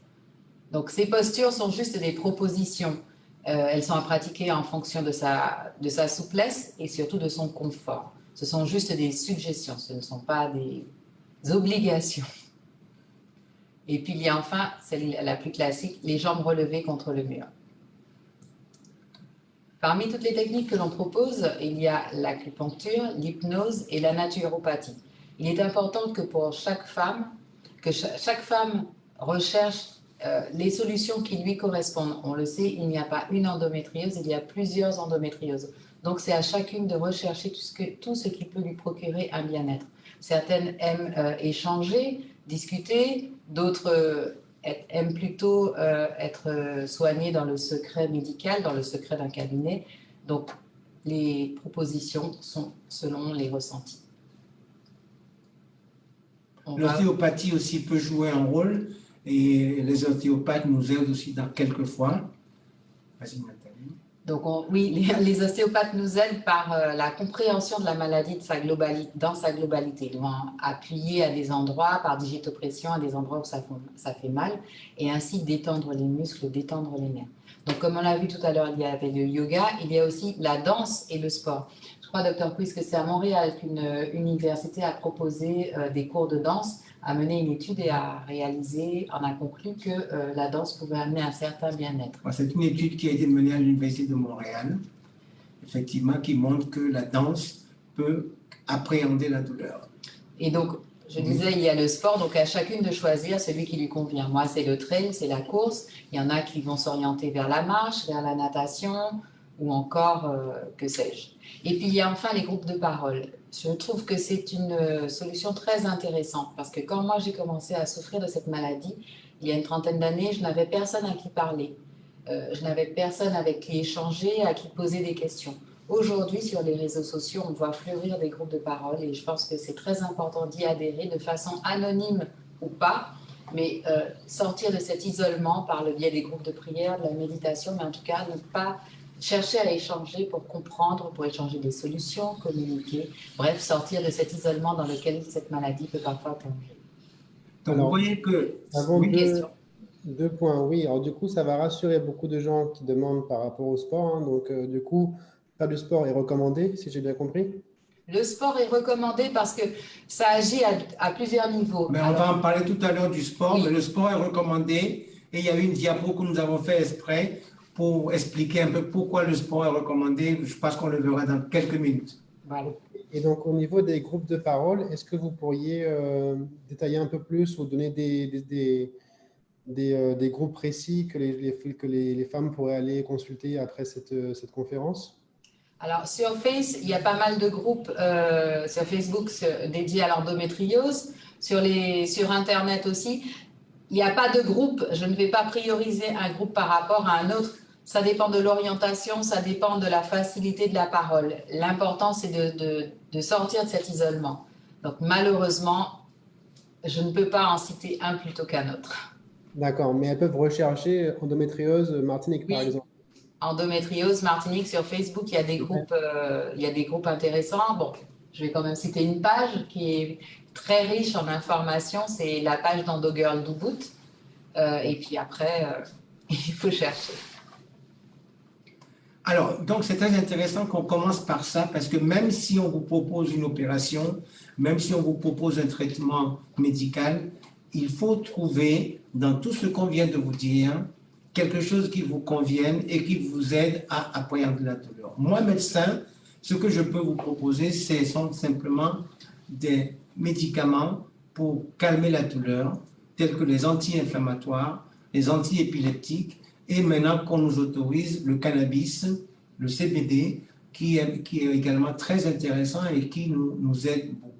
Donc ces postures sont juste des propositions. Elles sont à pratiquer en fonction de sa souplesse et surtout de son confort. Ce sont juste des suggestions, ce ne sont pas des obligations. Et puis il y a enfin, celle la plus classique, les jambes relevées contre le mur. Parmi toutes les techniques que l'on propose, il y a l'acupuncture, l'hypnose et la naturopathie. Il est important que pour chaque femme recherche les solutions qui lui correspondent. On le sait, il n'y a pas une endométriose, il y a plusieurs endométrioses. Donc c'est à chacune de rechercher tout ce qui peut lui procurer un bien-être. Certaines aiment échanger, discuter, d'autres aiment plutôt être soignées dans le secret médical, dans le secret d'un cabinet. Donc les propositions sont selon les ressentis. L'ostéopathie aussi peut jouer un rôle et les ostéopathes nous aident aussi quelquefois. Vas-y, Nathalie. Donc, oui, les ostéopathes nous aident par la compréhension de la maladie dans sa globalité. Ils vont appuyer à des endroits par digitopression, à des endroits où ça fait mal, et ainsi détendre les muscles, détendre les nerfs. Donc, comme on l'a vu tout à l'heure, il y avait le yoga, il y a aussi la danse et le sport. Je crois, Dr. Puis, que c'est à Montréal qu'une université a proposé des cours de danse, a mené une étude et a conclu que la danse pouvait amener un certain bien-être. C'est une étude qui a été menée à l'Université de Montréal, effectivement, qui montre que la danse peut appréhender la douleur. Et donc, je disais, il y a le sport, donc à chacune de choisir celui qui lui convient. Moi, c'est le trail, c'est la course. Il y en a qui vont s'orienter vers la marche, vers la natation, ou encore, que sais-je. Et puis, il y a enfin les groupes de parole. Je trouve que c'est une solution très intéressante parce que quand moi j'ai commencé à souffrir de cette maladie, il y a une trentaine d'années, je n'avais personne à qui parler. Je n'avais personne avec qui échanger, à qui poser des questions. Aujourd'hui, sur les réseaux sociaux, on voit fleurir des groupes de parole et je pense que c'est très important d'y adhérer de façon anonyme ou pas, mais sortir de cet isolement par le biais des groupes de prière, de la méditation, mais en tout cas ne pas chercher à échanger pour comprendre, pour échanger des solutions, communiquer, bref, sortir de cet isolement dans lequel cette maladie peut parfois plonger. Donc, vous voyez que... Deux points, oui. Alors, du coup, ça va rassurer beaucoup de gens qui demandent par rapport au sport. Hein. Donc, du coup, faire du sport est recommandé, si j'ai bien compris. Le sport est recommandé parce que ça agit à plusieurs niveaux. Mais on va en parler tout à l'heure du sport, oui. Mais le sport est recommandé et il y a eu une diapo que nous avons fait exprès pour expliquer un peu pourquoi le sport est recommandé. Je pense qu'on le verra dans quelques minutes. Voilà. Et donc, au niveau des groupes de parole, est-ce que vous pourriez détailler un peu plus ou donner des groupes précis que les femmes pourraient aller consulter après cette conférence? Alors, sur il y a pas mal de groupes sur Facebook dédiés à l'endométriose. Sur Internet aussi. Il n'y a pas de groupe. Je ne vais pas prioriser un groupe par rapport à un autre. Ça dépend de l'orientation, ça dépend de la facilité de la parole. L'important, c'est de sortir de cet isolement. Donc, malheureusement, je ne peux pas en citer un plutôt qu'un autre. D'accord, mais elles peuvent rechercher endométriose Martinique, par exemple. Endométriose Martinique, sur Facebook, il y a des groupes intéressants. Bon, je vais quand même citer une page qui très riche en informations, c'est la page d'EndoGirl Do Boot. Et puis après, il faut chercher. Alors, donc c'est très intéressant qu'on commence par ça, parce que même si on vous propose une opération, même si on vous propose un traitement médical, il faut trouver dans tout ce qu'on vient de vous dire quelque chose qui vous convienne et qui vous aide à appréhender la douleur. Moi, médecin, ce que je peux vous proposer, ce sont simplement des médicaments pour calmer la douleur, tels que les anti-inflammatoires, les anti-épileptiques, et maintenant qu'on nous autorise le cannabis, le CBD, qui est également très intéressant et qui nous aide beaucoup.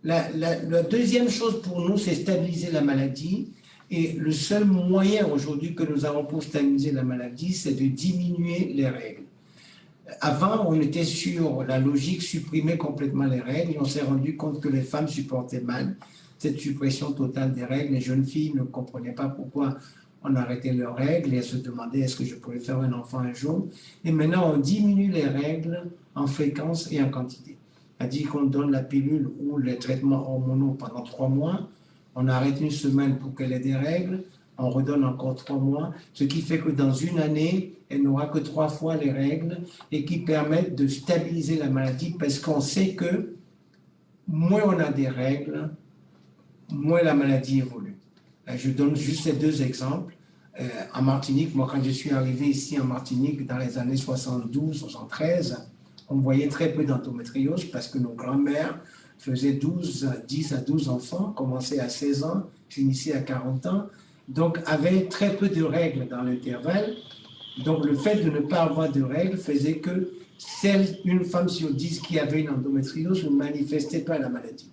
La deuxième chose pour nous, c'est stabiliser la maladie. Et le seul moyen aujourd'hui que nous avons pour stabiliser la maladie, c'est de diminuer les règles. Avant, on était sur la logique supprimer complètement les règles et on s'est rendu compte que les femmes supportaient mal cette suppression totale des règles. Les jeunes filles ne comprenaient pas pourquoi on arrêtait leurs règles et elles se demandaient est-ce que je pourrais faire un enfant un jour. Et maintenant, on diminue les règles en fréquence et en quantité. C'est-à-dire qu'on donne la pilule ou les traitements hormonaux pendant 3 mois, on arrête une semaine pour qu'elle ait des règles, on redonne encore 3 mois, ce qui fait que dans une année, elle n'aura que 3 fois les règles et qui permettent de stabiliser la maladie parce qu'on sait que moins on a des règles, moins la maladie évolue. Je donne juste ces 2 exemples. En Martinique, moi quand je suis arrivé ici en Martinique dans les années 72, 73, on voyait très peu d'endométriose parce que nos grands-mères faisaient 10 à 12 enfants, commençaient à 16 ans, finissaient à 40 ans, donc avaient très peu de règles dans l'intervalle. Donc le fait de ne pas avoir de règles faisait que une femme sur 10 qui avait une endométriose ne manifestait pas la maladie.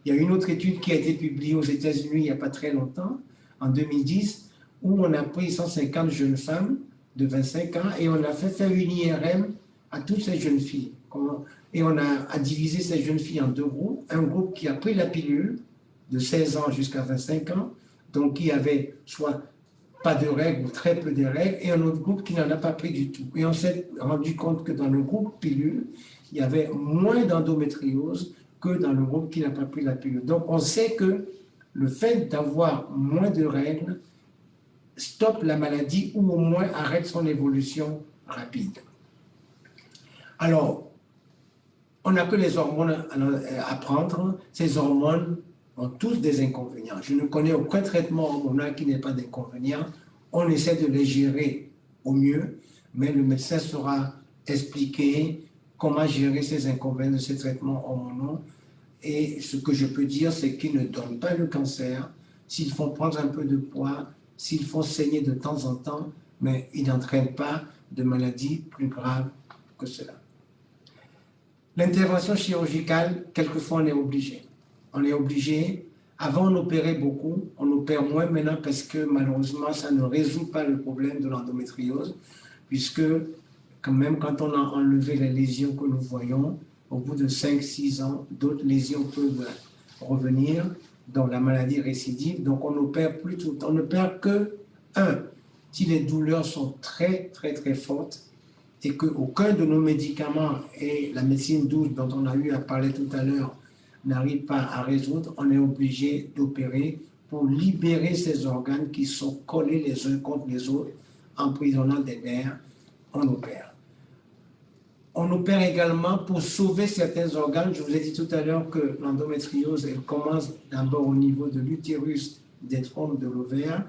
Il y a une autre étude qui a été publiée aux États-Unis il n'y a pas très longtemps, en 2010, où on a pris 150 jeunes femmes de 25 ans et on a fait faire une IRM à toutes ces jeunes filles. Et on a divisé ces jeunes filles en 2 groupes. Un groupe qui a pris la pilule de 16 ans jusqu'à 25 ans, donc qui avait soit pas de règles ou très peu de règles, et un autre groupe qui n'en a pas pris du tout. Et on s'est rendu compte que dans le groupe pilule, il y avait moins d'endométriose que dans le groupe qui n'a pas pris la pilule. Donc on sait que le fait d'avoir moins de règles stoppe la maladie ou au moins arrête son évolution rapide. Alors, on n'a que les hormones à prendre. Ces hormones ont tous des inconvénients. Je ne connais aucun traitement hormonal qui n'ait pas d'inconvénients. On essaie de les gérer au mieux, mais le médecin saura expliquer comment gérer ces inconvénients de ces traitements hormonaux. Et ce que je peux dire, c'est qu'ils ne donnent pas le cancer, s'ils font prendre un peu de poids, s'ils font saigner de temps en temps, mais ils n'entraînent pas de maladies plus graves que cela. L'intervention chirurgicale, quelquefois on est obligé. On est obligé. Avant on opérait beaucoup, on opère moins maintenant parce que malheureusement ça ne résout pas le problème de l'endométriose, puisque même quand on a enlevé les lésions que nous voyons, au bout de 5-6 ans, d'autres lésions peuvent revenir, donc la maladie récidive. Donc on opère plus tout le temps. On ne perd que si les douleurs sont très fortes, et qu'aucun de nos médicaments et la médecine douce dont on a eu à parler tout à l'heure n'arrive pas à résoudre, on est obligé d'opérer pour libérer ces organes qui sont collés les uns contre les autres, emprisonnant des nerfs. On opère. On opère également pour sauver certains organes. Je vous ai dit tout à l'heure que l'endométriose, elle commence d'abord au niveau de l'utérus, des trompes de l'ovaire,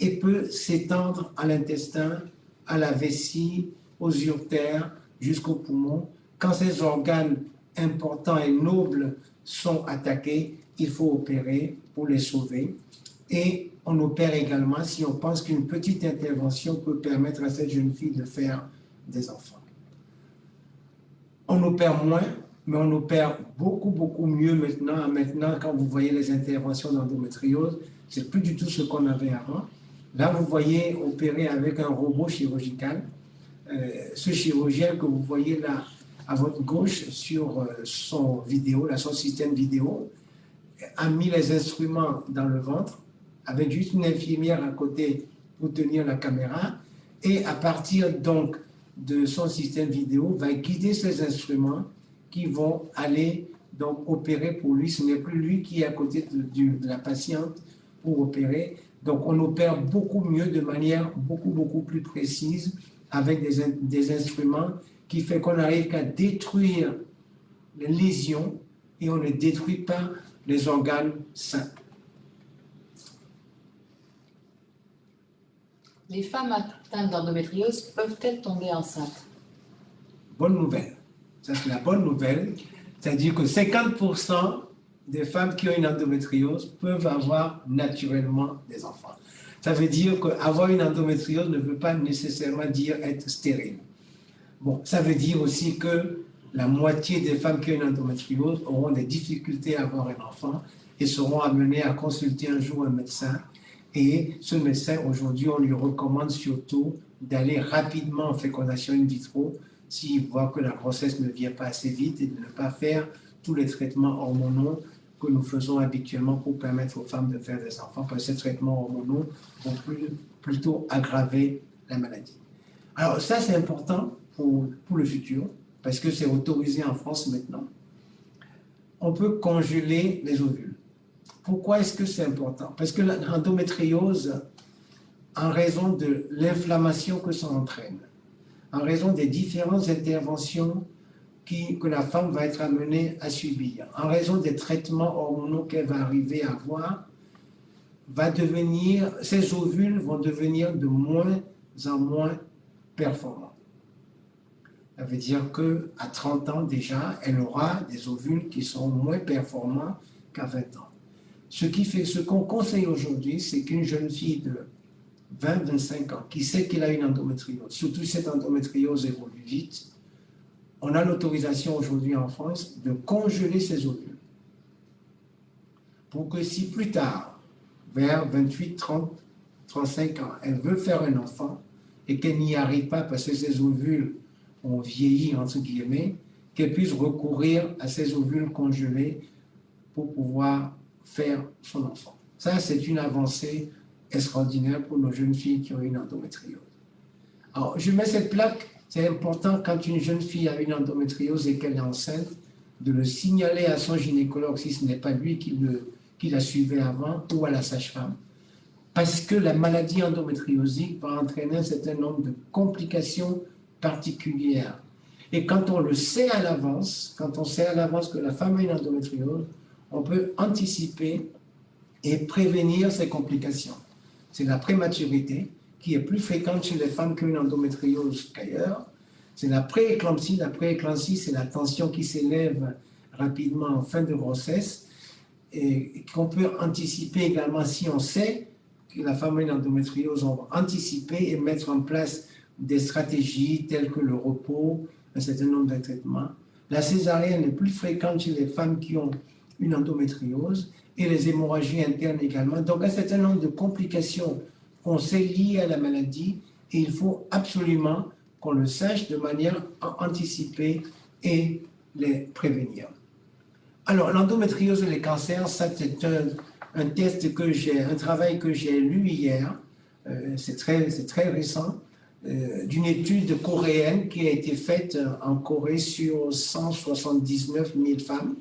et peut s'étendre à l'intestin, à la vessie, aux uretères, jusqu'aux poumons. Quand ces organes importants et nobles sont attaqués, il faut opérer pour les sauver. Et on opère également si on pense qu'une petite intervention peut permettre à cette jeune fille de faire des enfants. On opère moins, mais on opère beaucoup mieux maintenant. Maintenant, quand vous voyez les interventions d'endométriose, c'est plus du tout ce qu'on avait avant. Là, vous voyez opérer avec un robot chirurgical. Ce chirurgien que vous voyez là à votre gauche sur son vidéo, là, son système vidéo, a mis les instruments dans le ventre avec juste une infirmière à côté pour tenir la caméra et à partir donc de son système vidéo va guider ces instruments qui vont aller Donc, opérer pour lui, ce n'est plus lui qui est à côté de la patiente pour opérer. Donc, on opère beaucoup mieux, de manière beaucoup plus précise, avec des instruments qui fait qu'on arrive qu'à détruire les lésions et on ne détruit pas les organes sains. Les femmes atteintes d'endométriose peuvent-elles tomber enceintes? Bonne nouvelle. Ça, c'est la bonne nouvelle. C'est-à-dire que 50% des femmes qui ont une endométriose peuvent avoir naturellement des enfants. Ça veut dire qu'avoir une endométriose ne veut pas nécessairement dire être stérile. Bon, ça veut dire aussi que la moitié des femmes qui ont une endométriose auront des difficultés à avoir un enfant et seront amenées à consulter un jour un médecin. Et ce médecin, aujourd'hui, on lui recommande surtout d'aller rapidement en fécondation in vitro s'il voit que la grossesse ne vient pas assez vite et de ne pas faire tous les traitements hormonaux que nous faisons habituellement pour permettre aux femmes de faire des enfants, parce que ces traitements hormonaux vont plutôt aggraver la maladie. Alors ça, c'est important pour le futur, parce que c'est autorisé en France maintenant. On peut congeler les ovules. Pourquoi est-ce que c'est important? Parce que l'endométriose, en raison de l'inflammation que ça entraîne, en raison des différentes interventions que la femme va être amenée à subir, en raison des traitements hormonaux qu'elle va arriver à avoir, ces ovules vont devenir de moins en moins performants. Ça veut dire qu'à 30 ans déjà, elle aura des ovules qui sont moins performants qu'à 20 ans. Ce qu'on conseille aujourd'hui, c'est qu'une jeune fille de 20-25 ans qui sait qu'elle a une endométriose, surtout si cette endométriose évolue vite, on a l'autorisation aujourd'hui en France de congeler ses ovules. Pour que si plus tard, vers 28, 30, 35 ans, elle veut faire un enfant et qu'elle n'y arrive pas parce que ses ovules ont vieilli, entre guillemets, qu'elle puisse recourir à ces ovules congelés pour pouvoir faire son enfant. Ça, c'est une avancée extraordinaire pour nos jeunes filles qui ont une endométriose. Alors, je mets cette plaque, c'est important quand une jeune fille a une endométriose et qu'elle est enceinte, de le signaler à son gynécologue si ce n'est pas lui qui la suivait avant, ou à la sage-femme. Parce que la maladie endométriosique va entraîner un certain nombre de complications particulières. Et quand on le sait à l'avance, quand on sait à l'avance que la femme a une endométriose, on peut anticiper et prévenir ces complications. C'est la prématurité qui est plus fréquente chez les femmes qui ont une endométriose qu'ailleurs. C'est la prééclampsie. La prééclampsie, c'est la tension qui s'élève rapidement en fin de grossesse et qu'on peut anticiper également si on sait que la femme a une endométriose. On va anticiper et mettre en place des stratégies telles que le repos, un certain nombre de traitements. La césarienne est plus fréquente chez les femmes qui ont une endométriose et les hémorragies internes également. Donc, un certain nombre de complications qu'on sait liées à la maladie et il faut absolument qu'on le sache de manière à anticiper et les prévenir. Alors, l'endométriose et les cancers, ça c'est un travail que j'ai lu hier, c'est très récent, d'une étude coréenne qui a été faite en Corée sur 179 000 femmes.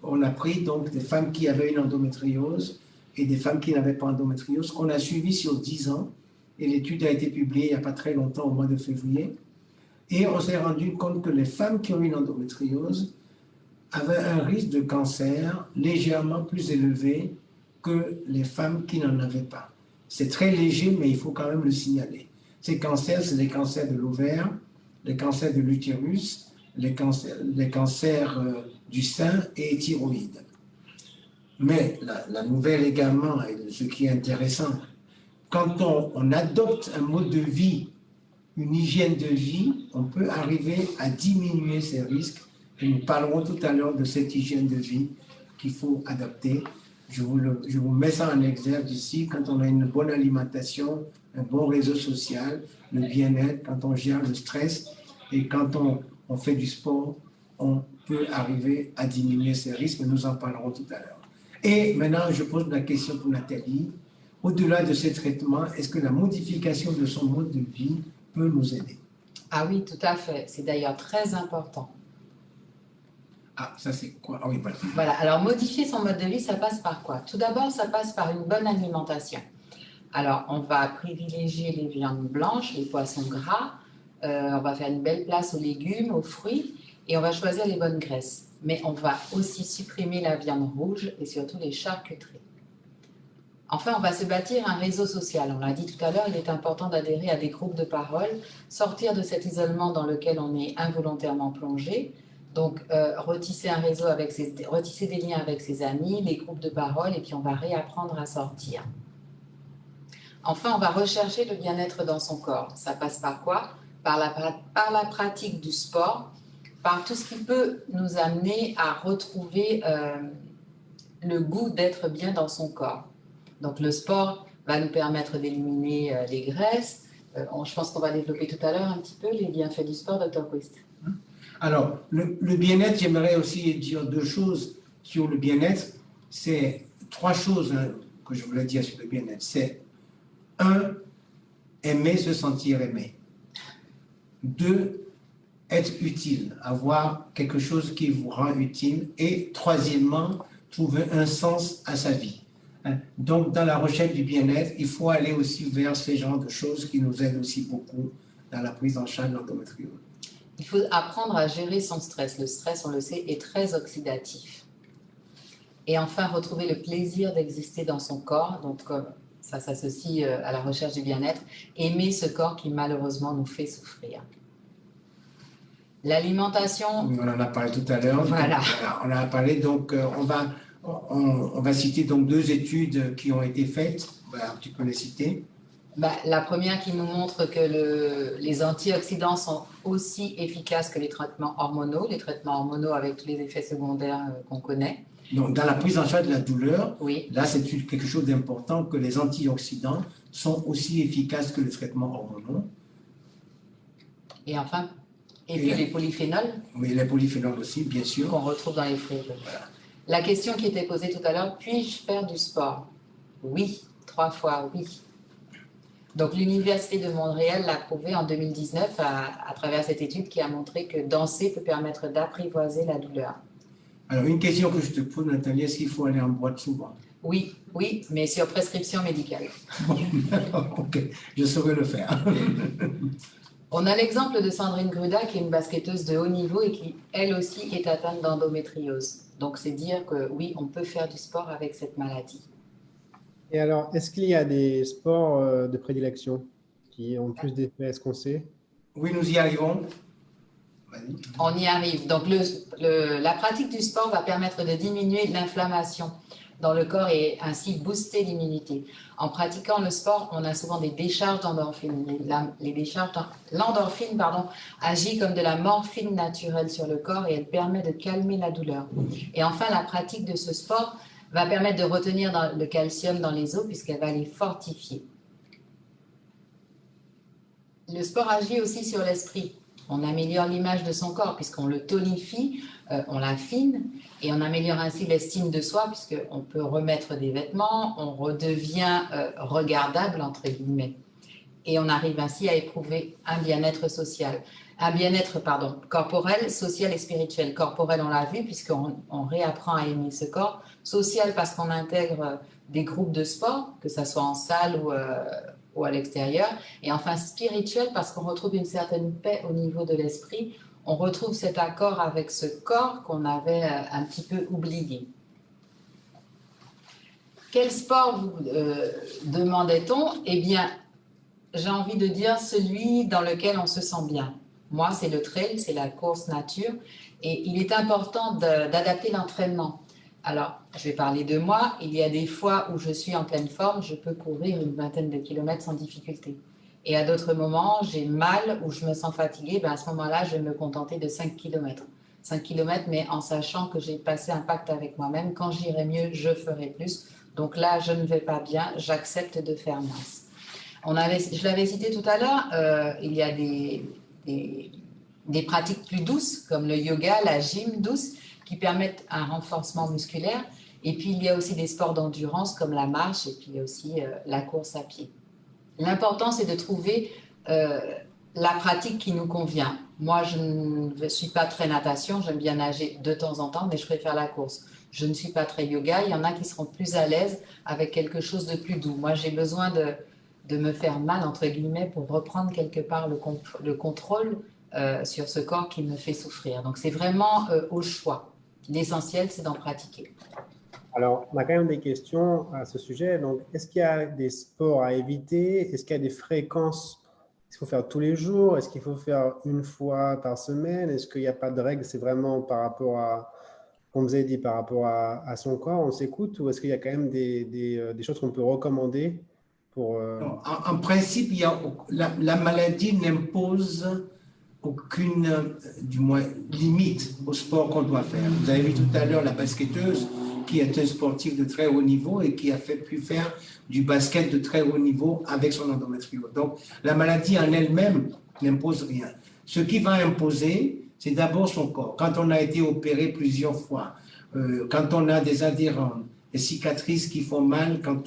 On a pris donc des femmes qui avaient une endométriose et des femmes qui n'avaient pas d'endométriose, qu'on a suivi sur 10 ans. Et l'étude a été publiée il n'y a pas très longtemps, au mois de février. Et on s'est rendu compte que les femmes qui ont une endométriose avaient un risque de cancer légèrement plus élevé que les femmes qui n'en avaient pas. C'est très léger, mais il faut quand même le signaler. Ces cancers, c'est les cancers de l'ovaire, les cancers de l'utérus, les cancers du sein et thyroïde. Mais la nouvelle également, et ce qui est intéressant, quand on adopte un mode de vie, une hygiène de vie, on peut arriver à diminuer ces risques. Et nous parlerons tout à l'heure de cette hygiène de vie qu'il faut adopter. Je vous mets ça en exergue ici. Quand on a une bonne alimentation, un bon réseau social, le bien-être, quand on gère le stress et quand on fait du sport, on peut arriver à diminuer ces risques. Nous en parlerons tout à l'heure. Et maintenant, je pose la question pour Nathalie. Au-delà de ces traitements, est-ce que la modification de son mode de vie peut nous aider? Ah oui, tout à fait. C'est d'ailleurs très important. Ah, ça c'est quoi? Ah oui, voilà. Voilà, alors modifier son mode de vie, ça passe par quoi? Tout d'abord, ça passe par une bonne alimentation. Alors, on va privilégier les viandes blanches, les poissons gras, on va faire une belle place aux légumes, aux fruits, et on va choisir les bonnes graisses. Mais on va aussi supprimer la viande rouge et surtout les charcuteries. Enfin, on va se bâtir un réseau social. On l'a dit tout à l'heure, il est important d'adhérer à des groupes de parole, sortir de cet isolement dans lequel on est involontairement plongé. Donc, retisser un réseau retisser des liens avec ses amis, les groupes de parole, et puis on va réapprendre à sortir. Enfin, on va rechercher le bien-être dans son corps. Ça passe par quoi? Par la pratique du sport, par tout ce qui peut nous amener à retrouver le goût d'être bien dans son corps. Donc, le sport va nous permettre d'éliminer les graisses. Je pense qu'on va développer tout à l'heure un petit peu les bienfaits du sport, Dr. Quist. Alors, le bien-être, j'aimerais aussi dire deux choses sur le bien-être. C'est trois choses que je voulais dire sur le bien-être. C'est un, aimer se sentir aimé. Deux, être utile, avoir quelque chose qui vous rend utile. Et troisièmement, trouver un sens à sa vie. Donc, dans la recherche du bien-être, il faut aller aussi vers ces genres de choses qui nous aident aussi beaucoup dans la prise en charge de l'endométriose. Il faut apprendre à gérer son stress. Le stress, on le sait, est très oxydatif. Et enfin, retrouver le plaisir d'exister dans son corps. Donc, ça s'associe à la recherche du bien-être. Aimer ce corps qui, malheureusement, nous fait souffrir. L'alimentation... On en a parlé tout à l'heure. Voilà. On en a parlé, donc on va citer donc deux études qui ont été faites. Voilà, tu peux les citer. La première qui nous montre que les antioxydants sont aussi efficaces que les traitements hormonaux avec tous les effets secondaires qu'on connaît. Donc, dans la prise en charge de la douleur, oui. Là, c'est quelque chose d'important que les antioxydants sont aussi efficaces que les traitements hormonaux. Et enfin, puis les polyphénols. Oui, les polyphénols aussi, bien sûr. Qu'on retrouve dans les fruits. Voilà. La question qui était posée tout à l'heure, puis-je faire du sport? Oui, 3 fois oui. Donc, l'Université de Montréal l'a prouvé en 2019 à travers cette étude qui a montré que danser peut permettre d'apprivoiser la douleur. Alors, une question que je te pose, Nathalie, est-ce qu'il faut aller en boîte souvent? Oui, mais sur prescription médicale. Ok, je saurais le faire. On a l'exemple de Sandrine Gruda, qui est une basketteuse de haut niveau et qui, elle aussi, est atteinte d'endométriose. Donc, c'est dire que oui, on peut faire du sport avec cette maladie. Et alors, est-ce qu'il y a des sports de prédilection qui ont plus d'effets? Est-ce qu'on sait? Oui, nous y arrivons. On y arrive. Donc, la pratique du sport va permettre de diminuer l'inflammation dans le corps et ainsi booster l'immunité. En pratiquant le sport, on a souvent des décharges d'endorphine. L'endorphine, agit comme de la morphine naturelle sur le corps et elle permet de calmer la douleur. Et enfin, la pratique de ce sport va permettre de retenir le calcium dans les os puisqu'elle va les fortifier. Le sport agit aussi sur l'esprit. On améliore l'image de son corps puisqu'on le tonifie, on l'affine et on améliore ainsi l'estime de soi puisqu'on peut remettre des vêtements, on redevient regardable entre guillemets et on arrive ainsi à éprouver un bien-être social, un bien-être corporel, social et spirituel. Corporel, on l'a vu puisqu'on réapprend à aimer ce corps. Social parce qu'on intègre des groupes de sport, que ce soit en salle ou à l'extérieur. Et enfin spirituel parce qu'on retrouve une certaine paix au niveau de l'esprit. On retrouve cet accord avec ce corps qu'on avait un petit peu oublié. Quel sport vous demandait-on? Eh bien, j'ai envie de dire celui dans lequel on se sent bien. Moi, c'est le trail, c'est la course nature. Et il est important d'adapter l'entraînement. Alors, je vais parler de moi. Il y a des fois où je suis en pleine forme, je peux courir une vingtaine de kilomètres sans difficulté. Et à d'autres moments, j'ai mal ou je me sens fatiguée. À ce moment-là, je vais me contenter de 5 kilomètres. 5 kilomètres, mais en sachant que j'ai passé un pacte avec moi-même. Quand j'irai mieux, je ferai plus. Donc là, je ne vais pas bien, j'accepte de faire mince. Je l'avais cité tout à l'heure, il y a des pratiques plus douces, comme le yoga, la gym douce, qui permettent un renforcement musculaire. Et puis, il y a aussi des sports d'endurance, comme la marche, et puis aussi la course à pied. L'important, c'est de trouver la pratique qui nous convient. Moi, je ne suis pas très natation, j'aime bien nager de temps en temps, mais je préfère la course. Je ne suis pas très yoga, il y en a qui seront plus à l'aise avec quelque chose de plus doux. Moi, j'ai besoin de me faire mal, entre guillemets, pour reprendre quelque part le contrôle sur ce corps qui me fait souffrir. Donc, c'est vraiment au choix. L'essentiel, c'est d'en pratiquer. Alors, on a quand même des questions à ce sujet. Donc, est-ce qu'il y a des sports à éviter? Est-ce qu'il y a des fréquences? Est-ce qu'il faut faire tous les jours? Est-ce qu'il faut faire une fois par semaine? Est-ce qu'il n'y a pas de règle? C'est vraiment par rapport à, comme vous avez dit, par rapport à son corps, on s'écoute? Ou est-ce qu'il y a quand même des choses qu'on peut recommander pour… En principe, la maladie n'impose aucune, du moins, limite au sport qu'on doit faire. Vous avez vu tout à l'heure la basketteuse qui est un sportif de très haut niveau et qui a pu faire du basket de très haut niveau avec son endométriose. Donc, la maladie en elle-même n'impose rien. Ce qui va imposer, c'est d'abord son corps. Quand on a été opéré plusieurs fois, quand on a des adhérents, des cicatrices qui font mal, quand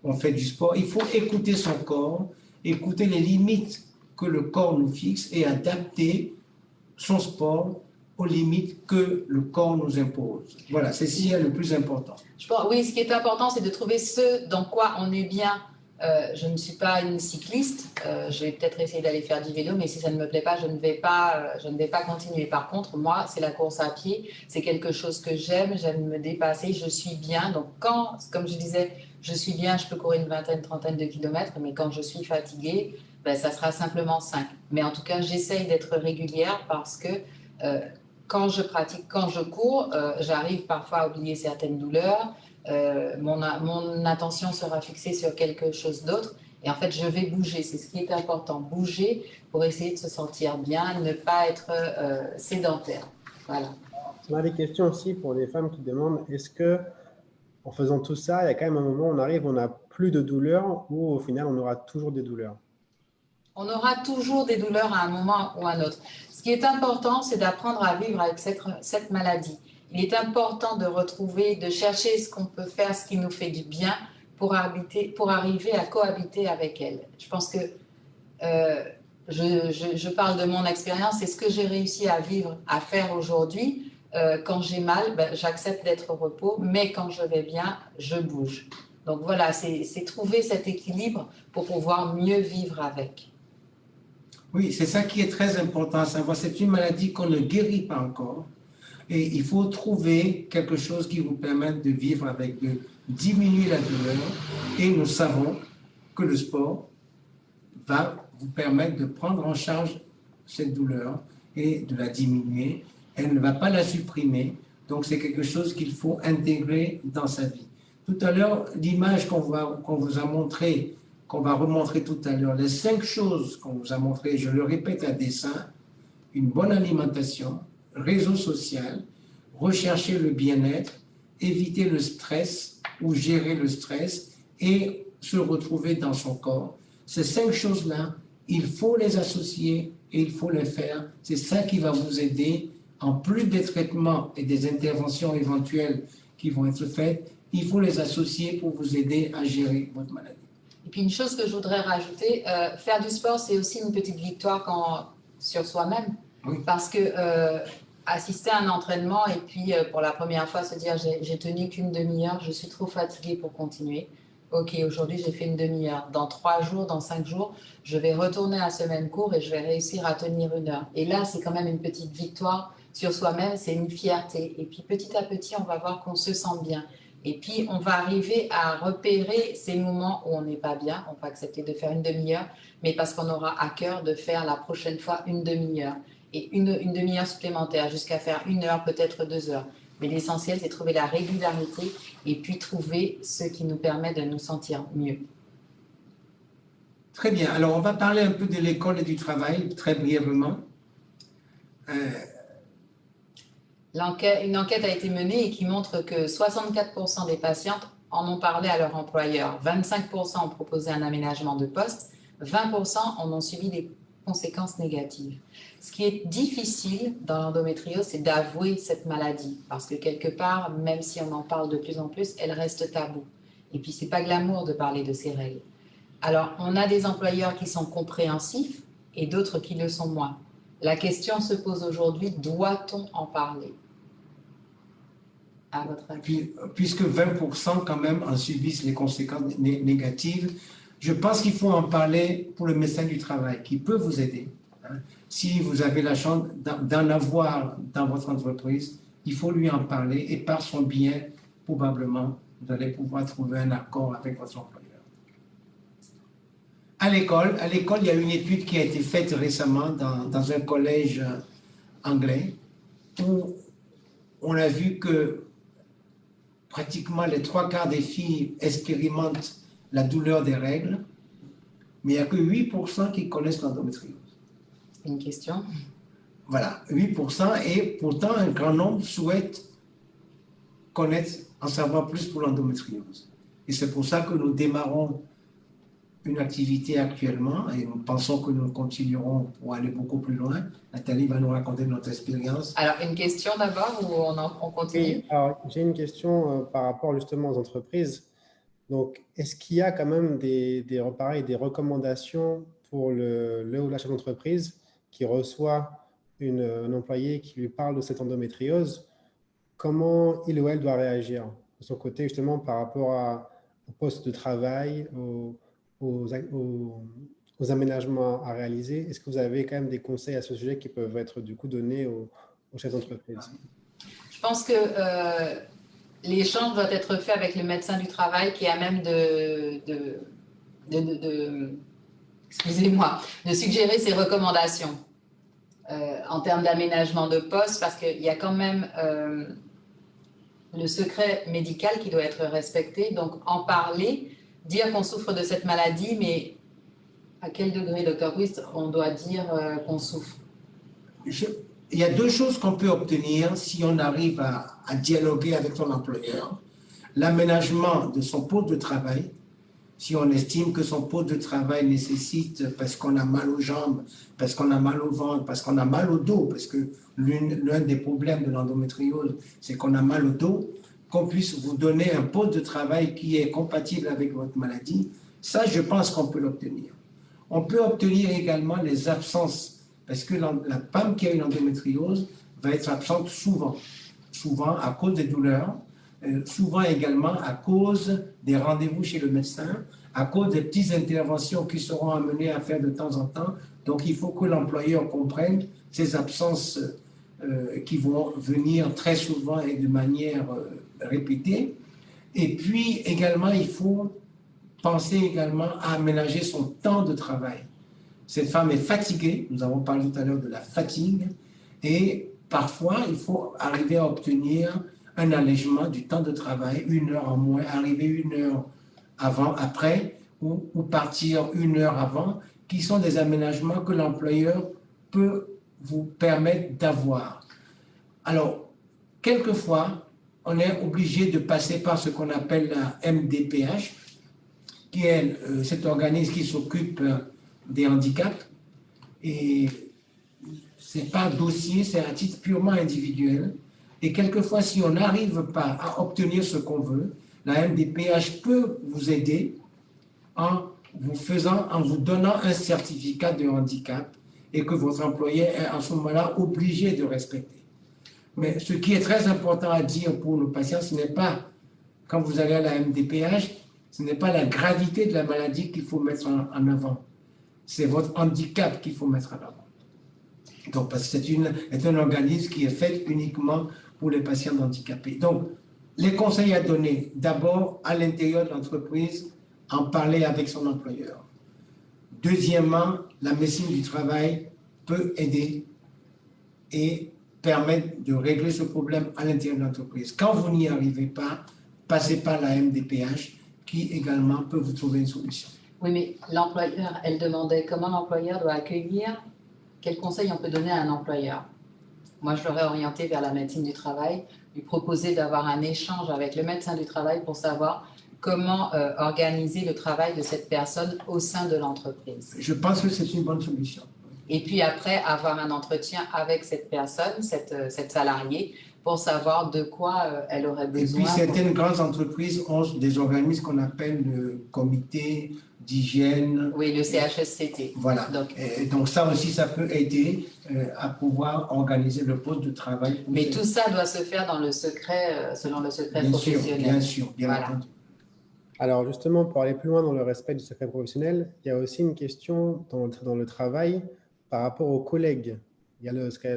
on fait du sport, il faut écouter son corps, écouter les limites que le corps nous fixe et adapter son sport aux limites que le corps nous impose. Voilà, c'est ce qui est le plus important. Oui, ce qui est important, c'est de trouver ce dans quoi on est bien. Je ne suis pas une cycliste. Je vais peut-être essayer d'aller faire du vélo, mais si ça ne me plaît pas, je ne vais pas continuer. Par contre, moi, c'est la course à pied. C'est quelque chose que j'aime me dépasser. Je suis bien. Donc, comme je disais, je suis bien, je peux courir une vingtaine, trentaine de kilomètres, mais quand je suis fatiguée, ben, ça sera simplement 5. Mais en tout cas, j'essaye d'être régulière parce que quand je pratique, quand je cours, j'arrive parfois à oublier certaines douleurs. Mon attention sera fixée sur quelque chose d'autre. Et en fait, je vais bouger. C'est ce qui est important. Bouger pour essayer de se sentir bien, ne pas être sédentaire. Voilà. On a des questions aussi pour les femmes qui demandent, est-ce que en faisant tout ça, il y a quand même un moment où on arrive, on n'a plus de douleurs ou au final, on aura toujours des douleurs? On aura toujours des douleurs à un moment ou à un autre. Ce qui est important, c'est d'apprendre à vivre avec cette maladie. Il est important de retrouver, de chercher ce qu'on peut faire, ce qui nous fait du bien pour arriver à cohabiter avec elle. Je pense que je parle de mon expérience, c'est ce que j'ai réussi à vivre, à faire aujourd'hui. Quand j'ai mal, ben, j'accepte d'être au repos, mais quand je vais bien, je bouge. Donc voilà, c'est trouver cet équilibre pour pouvoir mieux vivre avec. Oui, c'est ça qui est très important à savoir. C'est une maladie qu'on ne guérit pas encore. Et il faut trouver quelque chose qui vous permette de vivre avec, de diminuer la douleur. Et nous savons que le sport va vous permettre de prendre en charge cette douleur et de la diminuer. Elle ne va pas la supprimer. Donc, c'est quelque chose qu'il faut intégrer dans sa vie. Tout à l'heure, l'image qu'on vous a montrée, qu'on va remontrer tout à l'heure, les 5 choses qu'on vous a montrées, je le répète à dessein, une bonne alimentation, réseau social, rechercher le bien-être, éviter le stress ou gérer le stress et se retrouver dans son corps. Ces 5 choses-là, il faut les associer et il faut les faire. C'est ça qui va vous aider, en plus des traitements et des interventions éventuelles qui vont être faites, il faut les associer pour vous aider à gérer votre maladie. Et puis une chose que je voudrais rajouter, faire du sport, c'est aussi une petite victoire sur soi-même. Oui. Parce que assister à un entraînement et puis pour la première fois se dire j'ai tenu qu'une demi-heure, je suis trop fatiguée pour continuer. Ok, aujourd'hui j'ai fait une demi-heure. Dans 3 jours, dans 5 jours, je vais retourner à ce même cours et je vais réussir à tenir 1 heure. Et là, c'est quand même une petite victoire sur soi-même, c'est une fierté. Et puis petit à petit, on va voir qu'on se sent bien. Et puis, on va arriver à repérer ces moments où on n'est pas bien. On va accepter de faire une demi-heure, mais parce qu'on aura à cœur de faire la prochaine fois une demi-heure. Et une demi-heure supplémentaire, jusqu'à faire 1 heure, peut-être 2 heures. Mais l'essentiel, c'est trouver la régularité et puis trouver ce qui nous permet de nous sentir mieux. Très bien. Alors, on va parler un peu de l'école et du travail, très brièvement. Une enquête a été menée et qui montre que 64% des patientes en ont parlé à leur employeur, 25% ont proposé un aménagement de poste, 20% en ont subi des conséquences négatives. Ce qui est difficile dans l'endométriose, c'est d'avouer cette maladie, parce que quelque part, même si on en parle de plus en plus, elle reste taboue. Et puis, c'est pas glamour de parler de ces règles. Alors, on a des employeurs qui sont compréhensifs et d'autres qui le sont moins. La question se pose aujourd'hui, doit-on en parler? À votre avis? Puisque 20% quand même en subissent les conséquences négatives, je pense qu'il faut en parler pour le médecin du travail qui peut vous aider. Si vous avez la chance d'en avoir dans votre entreprise, il faut lui en parler et par son biais, probablement, vous allez pouvoir trouver un accord avec votre employeur. À l'école, il y a une étude qui a été faite récemment dans un collège anglais où on a vu que pratiquement les 3/4 des filles expérimentent la douleur des règles, mais il n'y a que 8% qui connaissent l'endométriose. C'est une question. Voilà, 8%, et pourtant un grand nombre souhaitent connaître, en savoir plus pour l'endométriose. Et c'est pour ça que nous démarrons une activité actuellement et nous pensons que nous continuerons pour aller beaucoup plus loin. Nathalie va nous raconter notre expérience. Alors, une question d'abord ou on continue? Oui, alors j'ai une question par rapport justement aux entreprises. Donc, est-ce qu'il y a quand même des recommandations pour le ou la chef d'entreprise qui reçoit un employé qui lui parle de cette endométriose? Comment il ou elle doit réagir de son côté justement par rapport au poste de travail, aux aménagements à réaliser? Est-ce que vous avez quand même des conseils à ce sujet qui peuvent être du coup donnés aux chefs d'entreprise? Je pense que l'échange doit être fait avec le médecin du travail qui est à même excusez-moi, de suggérer ses recommandations en termes d'aménagement de poste, parce qu'il y a quand même le secret médical qui doit être respecté. Donc, en parler, dire qu'on souffre de cette maladie, mais à quel degré, Dr. Wist, on doit dire qu'on souffre? Il y a deux choses qu'on peut obtenir si on arrive à dialoguer avec son employeur. L'aménagement de son poste de travail, si on estime que son poste de travail nécessite, parce qu'on a mal aux jambes, parce qu'on a mal au ventre, parce qu'on a mal au dos, parce que l'un des problèmes de l'endométriose, c'est qu'on a mal au dos, qu'on puisse vous donner un poste de travail qui est compatible avec votre maladie, ça, je pense qu'on peut l'obtenir. On peut obtenir également les absences, parce que la femme qui a une endométriose va être absente souvent à cause des douleurs, souvent également à cause des rendez-vous chez le médecin, à cause des petites interventions qui seront amenées à faire de temps en temps. Donc, il faut que l'employeur comprenne ces absences qui vont venir très souvent et de manière répétée. Et puis, également, il faut penser également à aménager son temps de travail. Cette femme est fatiguée, nous avons parlé tout à l'heure de la fatigue, et parfois, il faut arriver à obtenir un allègement du temps de travail, 1 heure en moins, arriver 1 heure avant, après, ou partir 1 heure avant, qui sont des aménagements que l'employeur peut vous permettre d'avoir. Alors, quelquefois, on est obligé de passer par ce qu'on appelle la MDPH, qui est cet organisme qui s'occupe des handicaps, et ce n'est pas un dossier, c'est un titre purement individuel. Et quelquefois, si on n'arrive pas à obtenir ce qu'on veut, la MDPH peut vous aider en vous donnant un certificat de handicap et que votre employé est en ce moment-là obligé de respecter. Mais ce qui est très important à dire pour nos patients, ce n'est pas, quand vous allez à la MDPH, ce n'est pas la gravité de la maladie qu'il faut mettre en avant. C'est votre handicap qu'il faut mettre en avant. Donc, parce que c'est un organisme qui est fait uniquement pour les patients handicapés. Donc, les conseils à donner, d'abord, à l'intérieur de l'entreprise, en parler avec son employeur. Deuxièmement, la médecine du travail peut aider et permettre de régler ce problème à l'intérieur de l'entreprise. Quand vous n'y arrivez pas, passez par la MDPH, qui également peut vous trouver une solution. Oui, mais l'employeur, elle demandait comment l'employeur doit accueillir. Quel conseil on peut donner à un employeur? Moi, je l'aurais orienté vers la médecine du travail, lui proposer d'avoir un échange avec le médecin du travail pour savoir comment organiser le travail de cette personne au sein de l'entreprise. Je pense que c'est une bonne solution. Et puis après, avoir un entretien avec cette personne, cette salariée, pour savoir de quoi elle aurait besoin. Et puis certaines grandes entreprises ont des organismes qu'on appelle le comité d'hygiène. Oui, le CHSCT. Voilà. Donc ça aussi, ça peut aider à pouvoir organiser le poste de travail. Mais tout ça doit se faire dans le secret, selon le secret professionnel. Bien sûr, bien voilà. entendu. Alors justement, pour aller plus loin dans le respect du secret professionnel, il y a aussi une question dans le travail par rapport aux collègues. Il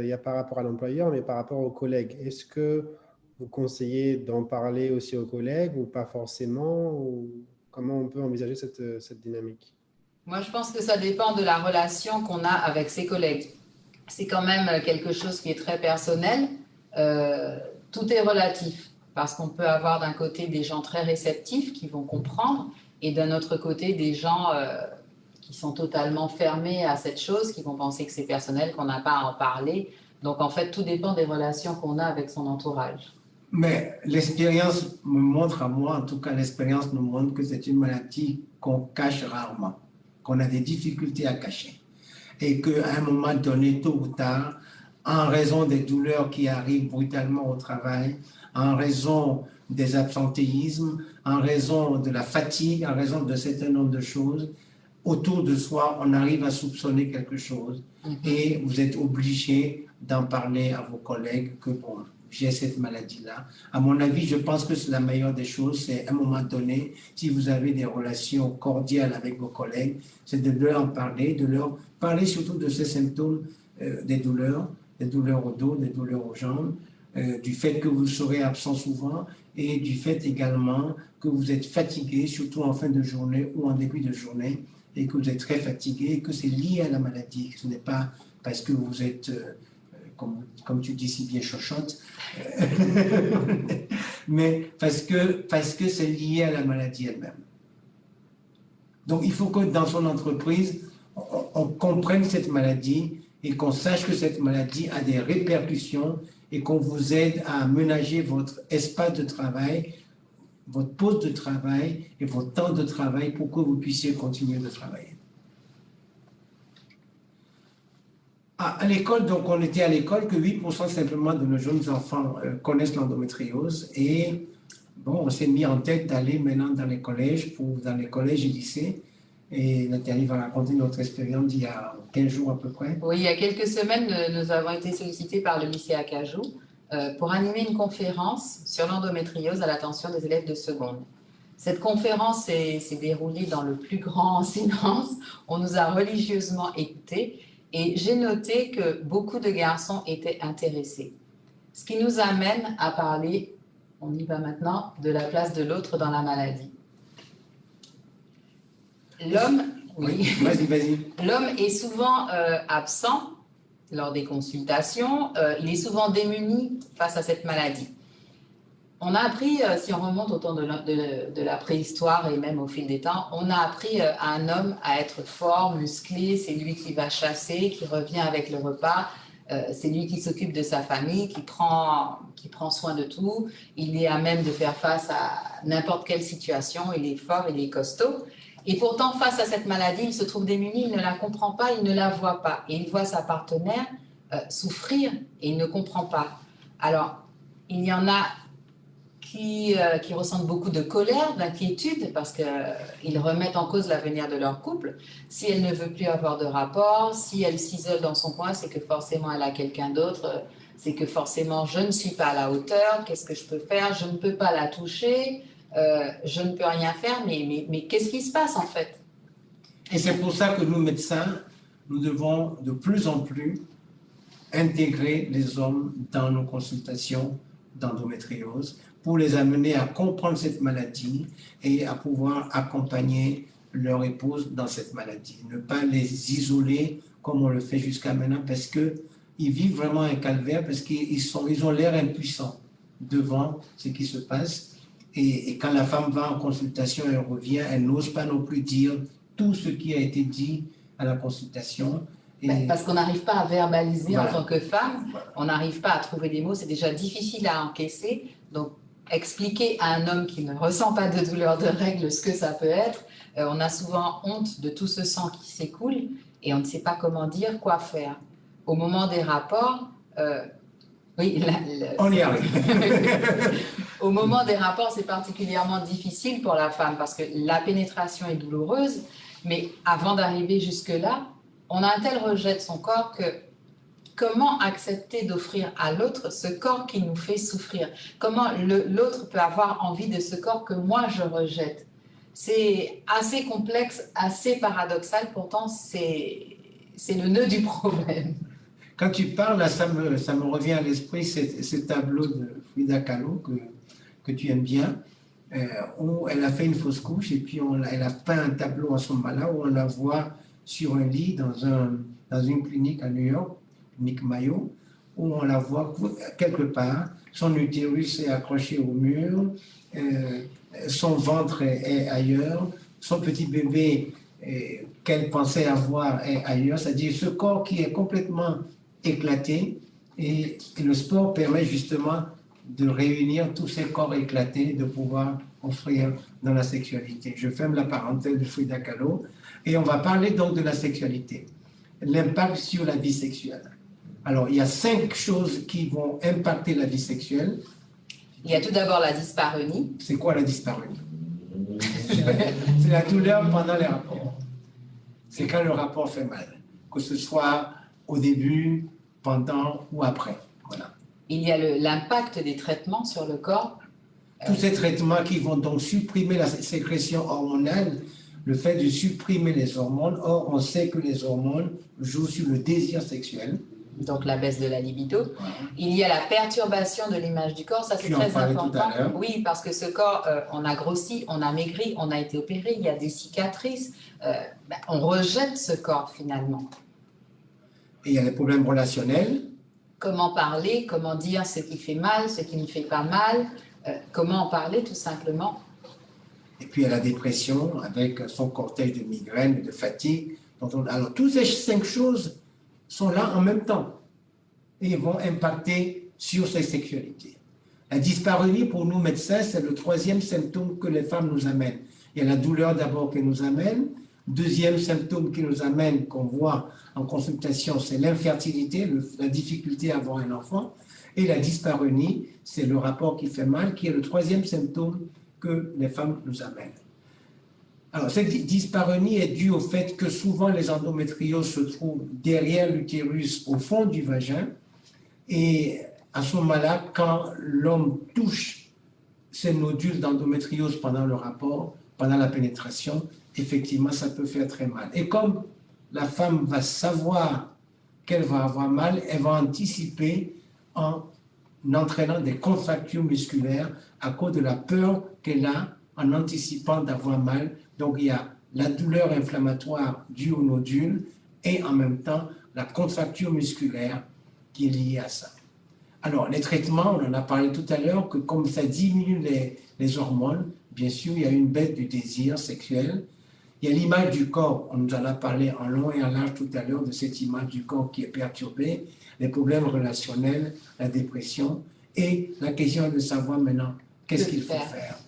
y a par rapport à l'employeur, mais par rapport aux collègues. Est-ce que vous conseillez d'en parler aussi aux collègues ou pas forcément, ou comment on peut envisager cette dynamique? Moi, je pense que ça dépend de la relation qu'on a avec ses collègues. C'est quand même quelque chose qui est très personnel. Tout est relatif parce qu'on peut avoir d'un côté des gens très réceptifs qui vont comprendre et d'un autre côté des gens qui sont totalement fermés à cette chose, qui vont penser que c'est personnel, qu'on n'a pas à en parler. Donc, en fait, tout dépend des relations qu'on a avec son entourage. Mais l'expérience me montre, à moi en tout cas, l'expérience me montre que c'est une maladie qu'on cache rarement, qu'on a des difficultés à cacher. Et qu'à un moment donné, tôt ou tard, en raison des douleurs qui arrivent brutalement au travail, en raison des absentéismes, en raison de la fatigue, en raison de certain nombre de choses, autour de soi, on arrive à soupçonner quelque chose. Et vous êtes obligé d'en parler à vos collègues que, bon, j'ai cette maladie-là. À mon avis, je pense que c'est la meilleure des choses, c'est à un moment donné, si vous avez des relations cordiales avec vos collègues, c'est de leur en parler, de leur parler surtout de ces symptômes des douleurs au dos, des douleurs aux jambes, du fait que vous serez absent souvent et du fait également que vous êtes fatigué, surtout en fin de journée ou en début de journée, et que vous êtes très fatigué et que c'est lié à la maladie. Ce n'est pas parce que vous êtes, comme tu dis si bien, chochotte, mais parce que c'est lié à la maladie elle-même. Donc, il faut que dans son entreprise, on comprenne cette maladie et qu'on sache que cette maladie a des répercussions et qu'on vous aide à aménager votre espace de travail, votre poste de travail et votre temps de travail pour que vous puissiez continuer de travailler. À l'école, donc on était à l'école que 8% simplement de nos jeunes enfants connaissent l'endométriose et bon, on s'est mis en tête d'aller maintenant dans les collèges et lycées. Et Nathalie va raconter notre expérience d'il y a 15 jours à peu près. Oui, il y a quelques semaines, nous avons été sollicités par le lycée Acajou pour animer une conférence sur l'endométriose à l'attention des élèves de seconde. Cette conférence s'est déroulée dans le plus grand silence. On nous a religieusement écoutés et j'ai noté que beaucoup de garçons étaient intéressés. Ce qui nous amène à parler, on y va maintenant, de la place de l'autre dans la maladie. L'homme, oui, vas-y. L'homme est souvent absent lors des consultations, il est souvent démuni face à cette maladie. On a appris, si on remonte au temps de la préhistoire et même au fil des temps, on a appris à un homme à être fort, musclé, c'est lui qui va chasser, qui revient avec le repas, c'est lui qui s'occupe de sa famille, qui prend soin de tout, il est à même de faire face à n'importe quelle situation, il est fort, il est costaud. Et pourtant, face à cette maladie, il se trouve démuni, il ne la comprend pas, il ne la voit pas. Et il voit sa partenaire souffrir et il ne comprend pas. Alors, il y en a qui ressentent beaucoup de colère, d'inquiétude, parce qu'ils remettent en cause l'avenir de leur couple. Si elle ne veut plus avoir de rapport, si elle s'isole dans son coin, c'est que forcément elle a quelqu'un d'autre, c'est que forcément je ne suis pas à la hauteur, qu'est-ce que je peux faire? Je ne peux pas la toucher. Je ne peux rien faire, mais qu'est-ce qui se passe en fait? Et c'est pour ça que nous, médecins, nous devons de plus en plus intégrer les hommes dans nos consultations d'endométriose pour les amener à comprendre cette maladie et à pouvoir accompagner leur épouse dans cette maladie. Ne pas les isoler comme on le fait jusqu'à maintenant parce qu'ils vivent vraiment un calvaire, parce qu'ils ont l'air impuissants devant ce qui se passe. Et quand la femme va en consultation, elle revient, elle n'ose pas non plus dire tout ce qui a été dit à la consultation. Parce qu'on n'arrive pas à verbaliser en tant que femme, on n'arrive pas à trouver des mots, c'est déjà difficile à encaisser. Donc, expliquer à un homme qui ne ressent pas de douleur de règles ce que ça peut être, on a souvent honte de tout ce sang qui s'écoule et on ne sait pas comment dire, quoi faire. Au moment des rapports, Oui, On y arrive. Au moment des rapports, c'est particulièrement difficile pour la femme parce que la pénétration est douloureuse, mais avant d'arriver jusque-là, on a un tel rejet de son corps que comment accepter d'offrir à l'autre ce corps qui nous fait souffrir? Comment l'autre peut avoir envie de ce corps que moi je rejette? C'est assez complexe, assez paradoxal, pourtant c'est le nœud du problème. Quand tu parles, là, ça me revient à l'esprit ce tableau de Frida Kahlo que tu aimes bien, où elle a fait une fausse couche et puis elle a peint un tableau à ce moment-là où on la voit sur un lit dans une clinique à New York, clinique Mayo, où on la voit quelque part, son utérus est accroché au mur, son ventre est ailleurs, son petit bébé qu'elle pensait avoir est ailleurs, c'est-à-dire ce corps qui est complètement éclaté, et le sport permet justement de réunir tous ces corps éclatés, de pouvoir offrir dans la sexualité. Je ferme la parenthèse de Frida Kahlo et on va parler donc de la sexualité, l'impact sur la vie sexuelle. Alors, il y a 5 choses qui vont impacter la vie sexuelle. Il y a tout d'abord la dyspareunie. C'est quoi la dyspareunie? C'est la douleur pendant les rapports. C'est quand le rapport fait mal, que ce soit au début, pendant ou après. Voilà. Il y a l'impact des traitements sur le corps. Tous ces traitements qui vont donc supprimer la sécrétion hormonale, le fait de supprimer les hormones. Or, on sait que les hormones jouent sur le désir sexuel. Donc la baisse de la libido. Voilà. Il y a la perturbation de l'image du corps, ça c'est très important. Oui, parce que ce corps, on a grossi, on a maigri, on a été opéré, il y a des cicatrices. On rejette ce corps finalement. Et il y a les problèmes relationnels. Comment parler, comment dire ce qui fait mal, ce qui ne fait pas mal, comment en parler tout simplement. Et puis il y a la dépression avec son cortège de migraines, de fatigue. Alors toutes ces 5 choses sont là en même temps et vont impacter sur sa sexualité. La dyspareunie, pour nous médecins, c'est le 3e symptôme que les femmes nous amènent. Il y a la douleur d'abord qui nous amène. 2e symptôme qui nous amène, qu'on voit en consultation, c'est l'infertilité, la difficulté à avoir un enfant. Et la dyspareunie, c'est le rapport qui fait mal, qui est le 3e symptôme que les femmes nous amènent. Alors, cette dyspareunie est due au fait que souvent les endométrioses se trouvent derrière l'utérus, au fond du vagin. Et à ce moment-là, quand l'homme touche ces nodules d'endométriose pendant le rapport, pendant la pénétration, effectivement, ça peut faire très mal. Et comme la femme va savoir qu'elle va avoir mal, elle va anticiper en entraînant des contractures musculaires à cause de la peur qu'elle a en anticipant d'avoir mal. Donc, il y a la douleur inflammatoire due au nodule et en même temps la contracture musculaire qui est liée à ça. Alors, les traitements, on en a parlé tout à l'heure, que comme ça diminue les hormones, bien sûr, il y a une baisse du désir sexuel. Il y a l'image du corps, on nous en a parlé en long et en large tout à l'heure de cette image du corps qui est perturbée, les problèmes relationnels, la dépression et la question de savoir maintenant qu'est-ce qu'il faut faire.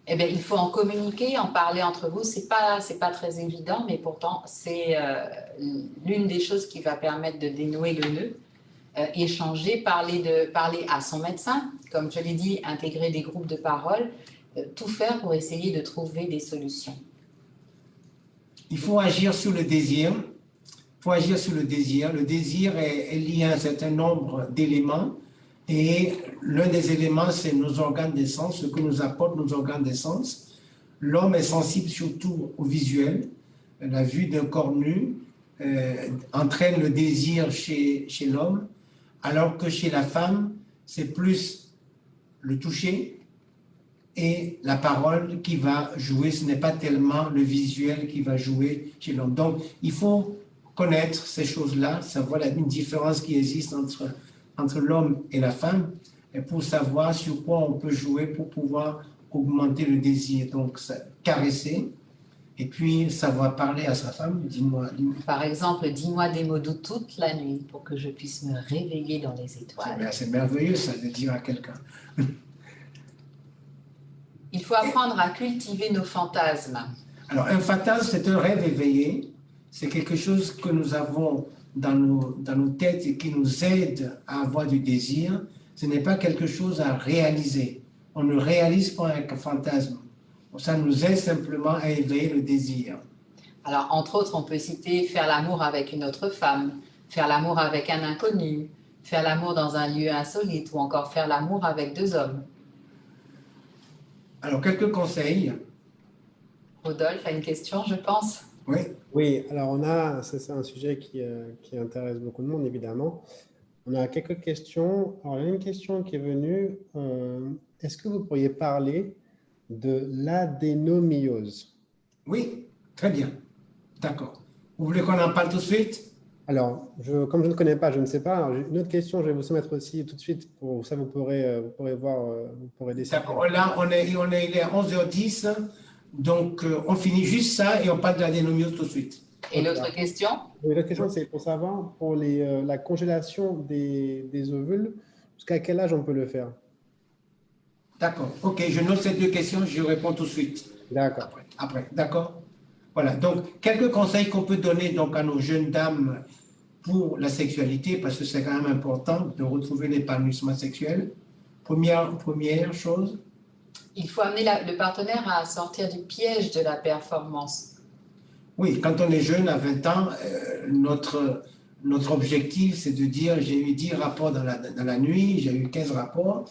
Eh bien, il faut en communiquer, en parler entre vous. C'est pas très évident, mais pourtant, c'est l'une des choses qui va permettre de dénouer le nœud. Échanger, parler à son médecin, comme je l'ai dit, intégrer des groupes de parole, tout faire pour essayer de trouver des solutions. Il faut agir sur le désir. Le désir est lié à un certain nombre d'éléments. Et l'un des éléments, c'est nos organes des sens, ce que nous apportent nos organes des sens. L'homme est sensible surtout au visuel. La vue d'un corps nu entraîne le désir chez l'homme, alors que chez la femme, c'est plus le toucher et la parole qui va jouer. Ce n'est pas tellement le visuel qui va jouer chez l'homme. Donc, il faut connaître ces choses-là, savoir une différence qui existe entre l'homme et la femme, et pour savoir sur quoi on peut jouer pour pouvoir augmenter le désir. Donc, caresser, et puis savoir parler à sa femme. Dis-moi. Par exemple, dis-moi des mots doux toute la nuit pour que je puisse me réveiller dans les étoiles. C'est merveilleux, ça, de dire à quelqu'un. Il faut apprendre à cultiver nos fantasmes. Alors, un fantasme, c'est un rêve éveillé. c'est quelque chose que nous avons dans nos têtes et qui nous aide à avoir du désir. Ce n'est pas quelque chose à réaliser. On ne réalise pas un fantasme. Ça nous aide simplement à éveiller le désir. Alors, entre autres, on peut citer faire l'amour avec une autre femme, faire l'amour avec un inconnu, faire l'amour dans un lieu insolite ou encore faire l'amour avec 2 hommes. Alors, quelques conseils. Rodolphe a une question, je pense. Oui. Oui, alors c'est un sujet qui intéresse beaucoup de monde, évidemment. On a quelques questions. Alors, il y a une question qui est venue. Est-ce que vous pourriez parler de l'adénomyose? Oui, très bien. D'accord. Vous voulez qu'on en parle tout de suite? Alors, comme je ne connais pas, je ne sais pas. Alors, une autre question, je vais vous soumettre aussi tout de suite. Pour ça, vous pourrez voir, vous pourrez décider. D'accord. Là, il est 11h10. Donc, on finit juste ça et on parle de l'adénomiose tout de suite. Et l'autre question? Oui, l'autre question, c'est pour savoir, pour la congélation des ovules, jusqu'à quel âge on peut le faire? D'accord. OK, je note ces 2 questions, je réponds tout de suite. D'accord. Après. D'accord. Voilà. Donc, quelques conseils qu'on peut donner donc, à nos jeunes dames pour la sexualité, parce que c'est quand même important de retrouver l'épanouissement sexuel. Première chose. Il faut amener le partenaire à sortir du piège de la performance. Oui, quand on est jeune, à 20 ans, notre objectif, c'est de dire j'ai eu 10 rapports dans la nuit, j'ai eu 15 rapports.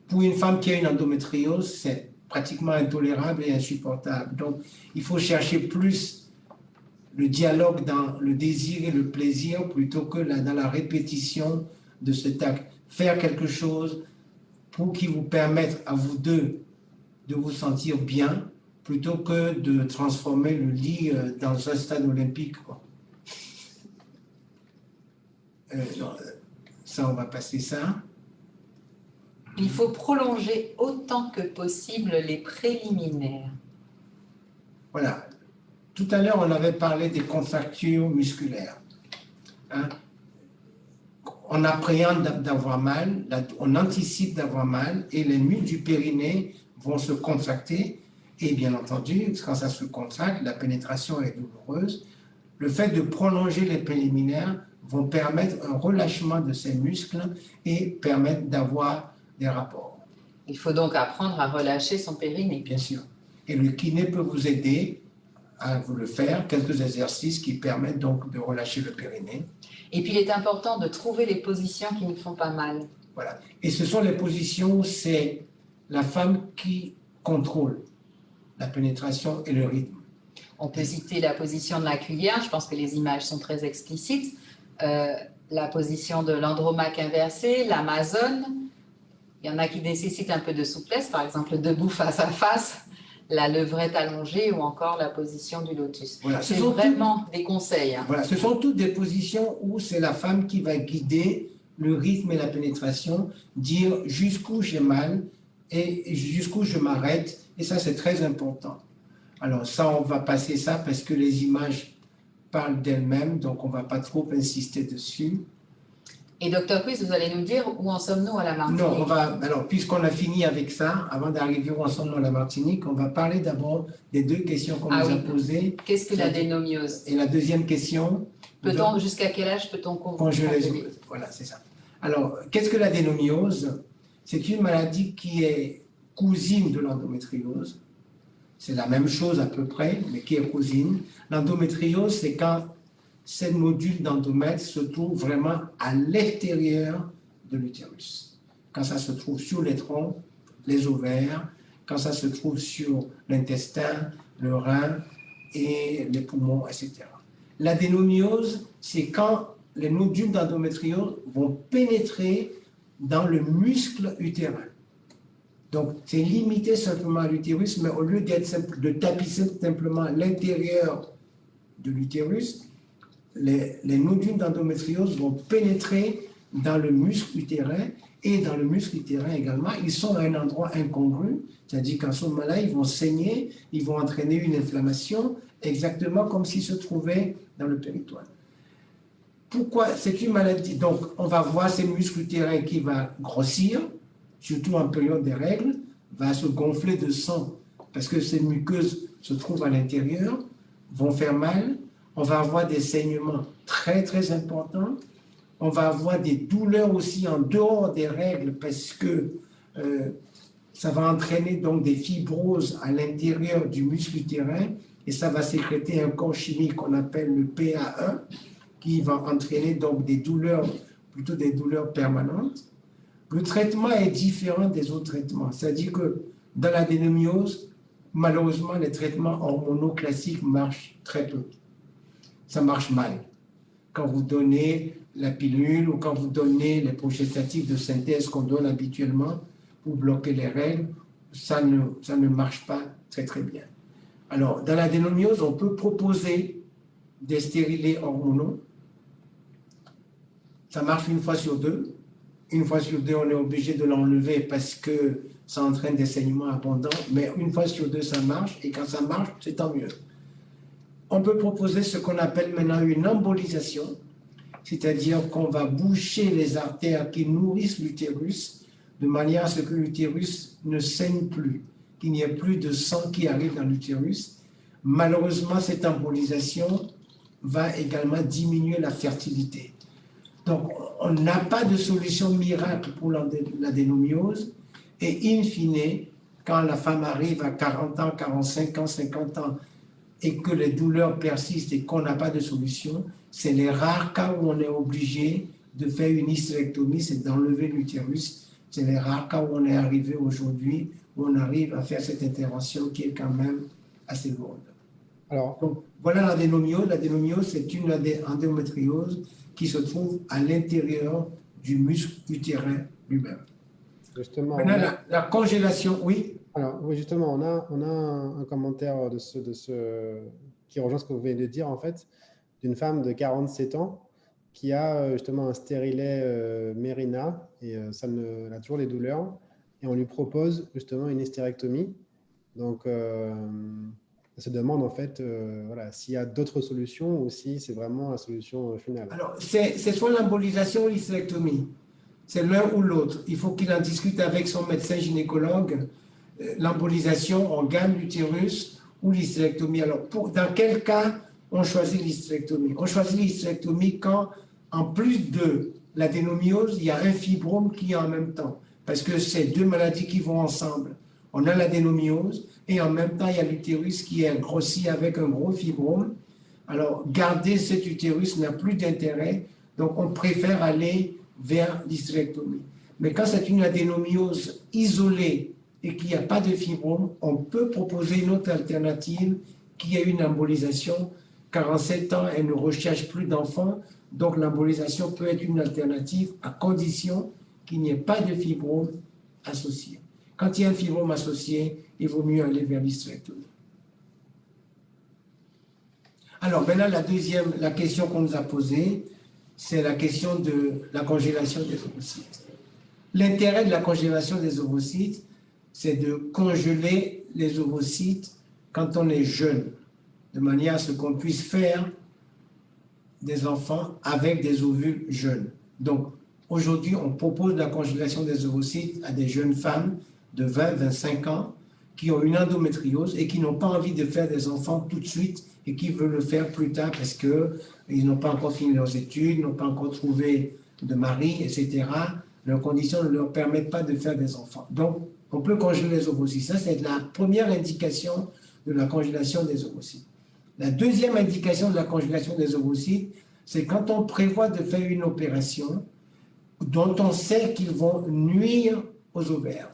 Pour une femme qui a une endométriose, c'est pratiquement intolérable et insupportable. Donc, il faut chercher plus le dialogue dans le désir et le plaisir plutôt que dans la répétition de cet acte. Faire quelque chose pour qui vous permette à vous deux de vous sentir bien plutôt que de transformer le lit dans un stade olympique. Ça, on va passer ça. Il faut prolonger autant que possible les préliminaires. Voilà. Tout à l'heure, on avait parlé des contractures musculaires. Hein? On appréhende d'avoir mal, on anticipe d'avoir mal et les muscles du périnée vont se contracter. Et bien entendu, quand ça se contracte, la pénétration est douloureuse. Le fait de prolonger les préliminaires vont permettre un relâchement de ces muscles et permettre d'avoir des rapports. Il faut donc apprendre à relâcher son périnée. Bien sûr. Et le kiné peut vous aider à vous le faire, quelques exercices qui permettent donc de relâcher le périnée. Et puis, il est important de trouver les positions qui ne font pas mal. Voilà. Et ce sont les positions où c'est la femme qui contrôle la pénétration et le rythme. On peut citer la position de la cuillère, je pense que les images sont très explicites, la position de l'andromaque inversé, l'amazone. Il y en a qui nécessitent un peu de souplesse, par exemple debout face à face, la levrette allongée ou encore la position du lotus. Voilà, c'est vraiment des conseils. Hein. Voilà, ce sont toutes des positions où c'est la femme qui va guider le rythme et la pénétration, dire jusqu'où j'ai mal et jusqu'où je m'arrête. Et ça, c'est très important. Alors ça, on va passer ça parce que les images parlent d'elles-mêmes, donc on ne va pas trop insister dessus. Et Dr Chris, vous allez nous dire où en sommes-nous à la Martinique? Non, alors puisqu'on a fini avec ça, avant d'arriver où en sommes-nous à la Martinique, on va parler d'abord des 2 questions qu'on nous a posées. Qu'est-ce que l'adénomiose? Et la deuxième question? Jusqu'à quel âge peut-on congeler? Voilà, c'est ça. Alors, qu'est-ce que l'adénomiose? C'est une maladie qui est cousine de l'endométriose. C'est la même chose à peu près, mais qui est cousine. L'endométriose, c'est quand ces nodules d'endomètre se trouvent vraiment à l'extérieur de l'utérus. Quand ça se trouve sur les troncs, les ovaires, quand ça se trouve sur l'intestin, le rein et les poumons, etc. L'adénomiose, c'est quand les nodules d'endométriose vont pénétrer dans le muscle utérin. Donc, c'est limité simplement à l'utérus, mais au lieu de tapisser simplement l'intérieur de l'utérus, les nodules d'endométriose vont pénétrer dans le muscle utérin et dans le muscle utérin également. Ils sont à un endroit incongru, c'est-à-dire qu'en ce moment-là, ils vont saigner, ils vont entraîner une inflammation, exactement comme s'ils se trouvaient dans le péritoine. Pourquoi? C'est une maladie. Donc, on va voir ces muscles utérins qui vont grossir, surtout en période des règles, va se gonfler de sang parce que ces muqueuses se trouvent à l'intérieur, vont faire mal. On va avoir des saignements très, très importants. On va avoir des douleurs aussi en dehors des règles parce que ça va entraîner donc des fibroses à l'intérieur du muscle utérin et ça va sécréter un corps chimique qu'on appelle le PA1 qui va entraîner donc des douleurs, plutôt des douleurs permanentes. Le traitement est différent des autres traitements, c'est-à-dire que dans l'adénomiose, malheureusement, les traitements hormonaux classiques marchent très peu. Ça marche mal. Quand vous donnez la pilule ou quand vous donnez les progestatifs de synthèse qu'on donne habituellement pour bloquer les règles, ça ne marche pas très très bien. Alors, dans l'adénomiose, on peut proposer des stérilés hormonaux. Ça marche une fois sur deux. Une fois sur deux, on est obligé de l'enlever parce que ça entraîne des saignements abondants, mais une fois sur deux, ça marche, et quand ça marche, c'est tant mieux. On peut proposer ce qu'on appelle maintenant une embolisation, c'est-à-dire qu'on va boucher les artères qui nourrissent l'utérus de manière à ce que l'utérus ne saigne plus, qu'il n'y ait plus de sang qui arrive dans l'utérus. Malheureusement, cette embolisation va également diminuer la fertilité. Donc, on n'a pas de solution miracle pour l'adénomiose et in fine, quand la femme arrive à 40 ans, 45 ans, 50 ans et que les douleurs persistent et qu'on n'a pas de solution, c'est les rares cas où on est obligé de faire une hystérectomie, c'est d'enlever l'utérus. C'est les rares cas où on est arrivé aujourd'hui, où on arrive à faire cette intervention qui est quand même assez lourde. Alors, donc, voilà l'adénomiose. L'adénomiose, c'est une endométriose qui se trouve à l'intérieur du muscle utérin lui-même. Justement, maintenant, la congélation, oui. Alors, oui, justement, on a un commentaire qui rejoint ce que vous venez de dire, en fait, d'une femme de 47 ans qui a justement un stérilet Mirena et elle a toujours les douleurs et on lui propose justement une hystérectomie. Donc, elle se demande en fait voilà, s'il y a d'autres solutions ou si c'est vraiment la solution finale. Alors, c'est soit l'embolisation ou l'hystérectomie. C'est l'un ou l'autre. Il faut qu'il en discute avec son médecin gynécologue. L'embolisation, on gagne l'utérus ou l'hystérectomie. Alors, dans quel cas on choisit l'hystérectomie? On choisit l'hystérectomie quand, en plus de l'adénomiose, il y a un fibrome qui est en même temps. Parce que c'est deux maladies qui vont ensemble. On a l'adénomiose et en même temps, il y a l'utérus qui est grossi avec un gros fibrome. Alors, garder cet utérus n'a plus d'intérêt. Donc, on préfère aller vers l'hystérectomie. Mais quand c'est une adénomiose isolée et qu'il n'y a pas de fibrome, on peut proposer une autre alternative qui est une embolisation. 47 ans, elle ne recherche plus d'enfants, donc l'embolisation peut être une alternative à condition qu'il n'y ait pas de fibrome associé. Quand il y a un fibrome associé, il vaut mieux aller vers l'hystérectomie. Alors maintenant, la question qu'on nous a posée, c'est la question de la congélation des ovocytes. L'intérêt de la congélation des ovocytes, c'est de congeler les ovocytes quand on est jeune, de manière à ce qu'on puisse faire des enfants avec des ovules jeunes. Donc, aujourd'hui, on propose la congélation des ovocytes à des jeunes femmes de 20-25 ans qui ont une endométriose et qui n'ont pas envie de faire des enfants tout de suite et qui veulent le faire plus tard parce qu'ils n'ont pas encore fini leurs études, n'ont pas encore trouvé de mari, etc. Leurs conditions ne leur permettent pas de faire des enfants. Donc, on peut congeler les ovocytes. Ça, c'est la première indication de la congélation des ovocytes. La deuxième indication de la congélation des ovocytes, c'est quand on prévoit de faire une opération dont on sait qu'ils vont nuire aux ovaires.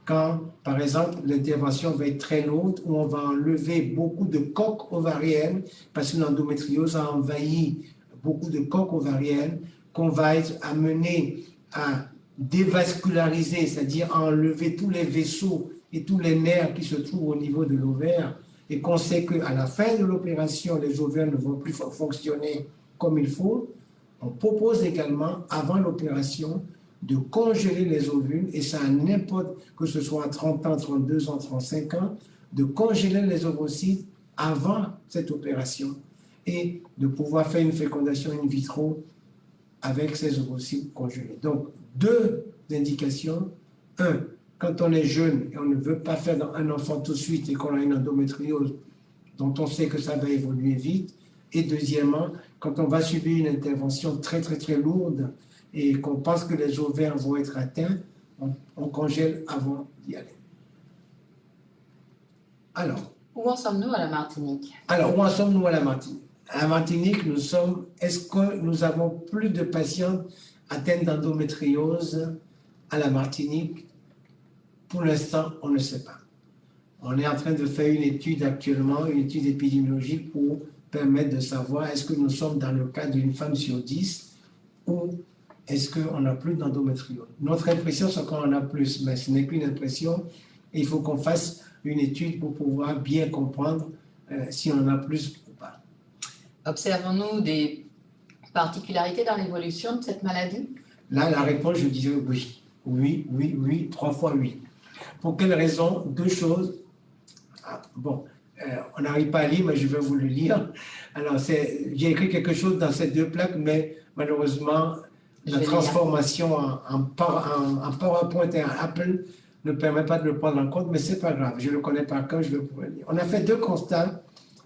Quand, par exemple, l'intervention va être très lourde, où on va enlever beaucoup de coques ovariennes, parce que l'endométriose a envahi beaucoup de coques ovariennes, qu'on va être amené à dévasculariser, c'est-à-dire à enlever tous les vaisseaux et tous les nerfs qui se trouvent au niveau de l'ovaire, et qu'on sait qu'à la fin de l'opération, les ovaires ne vont plus fonctionner comme il faut, on propose également, avant l'opération, de congeler les ovules, et ça à n'importe, que ce soit à 30 ans, 32 ans, 35 ans, de congeler les ovocytes avant cette opération et de pouvoir faire une fécondation in vitro avec ces ovocytes congelés. Donc, deux indications. Un, quand on est jeune et on ne veut pas faire un enfant tout de suite et qu'on a une endométriose dont on sait que ça va évoluer vite, Et deuxièmement, quand on va subir une intervention très, très, très lourde et qu'on pense que les ovaires vont être atteints, on congèle avant d'y aller. Alors, Où en sommes-nous à la Martinique? où en sommes-nous à la Martinique? À la Martinique, est-ce que nous avons plus de patients atteints d'endométriose à la Martinique? Pour l'instant, on ne sait pas. On est en train de faire une étude actuellement, une étude épidémiologique pour permettre de savoir est-ce que nous sommes dans le cas d'une femme sur 10 ou est-ce qu'on n'a plus d'endométriose. Notre impression, c'est qu'on en a plus, mais ce n'est qu'une impression. Il faut qu'on fasse une étude pour pouvoir bien comprendre si on en a plus ou pas. Observons-nous des particularités dans l'évolution de cette maladie? Là, la réponse, je dirais oui. Oui, oui, oui, 3 fois oui. Pour quelle raison? 2 choses. On n'arrive pas à lire, mais je vais vous le lire. Alors, j'ai écrit quelque chose dans ces 2 plaques, mais malheureusement, la transformation en PowerPoint et en Apple ne permet pas de le prendre en compte, mais ce n'est pas grave. Je le connais par cœur, je vais pouvoir le lire. On a fait 2 constats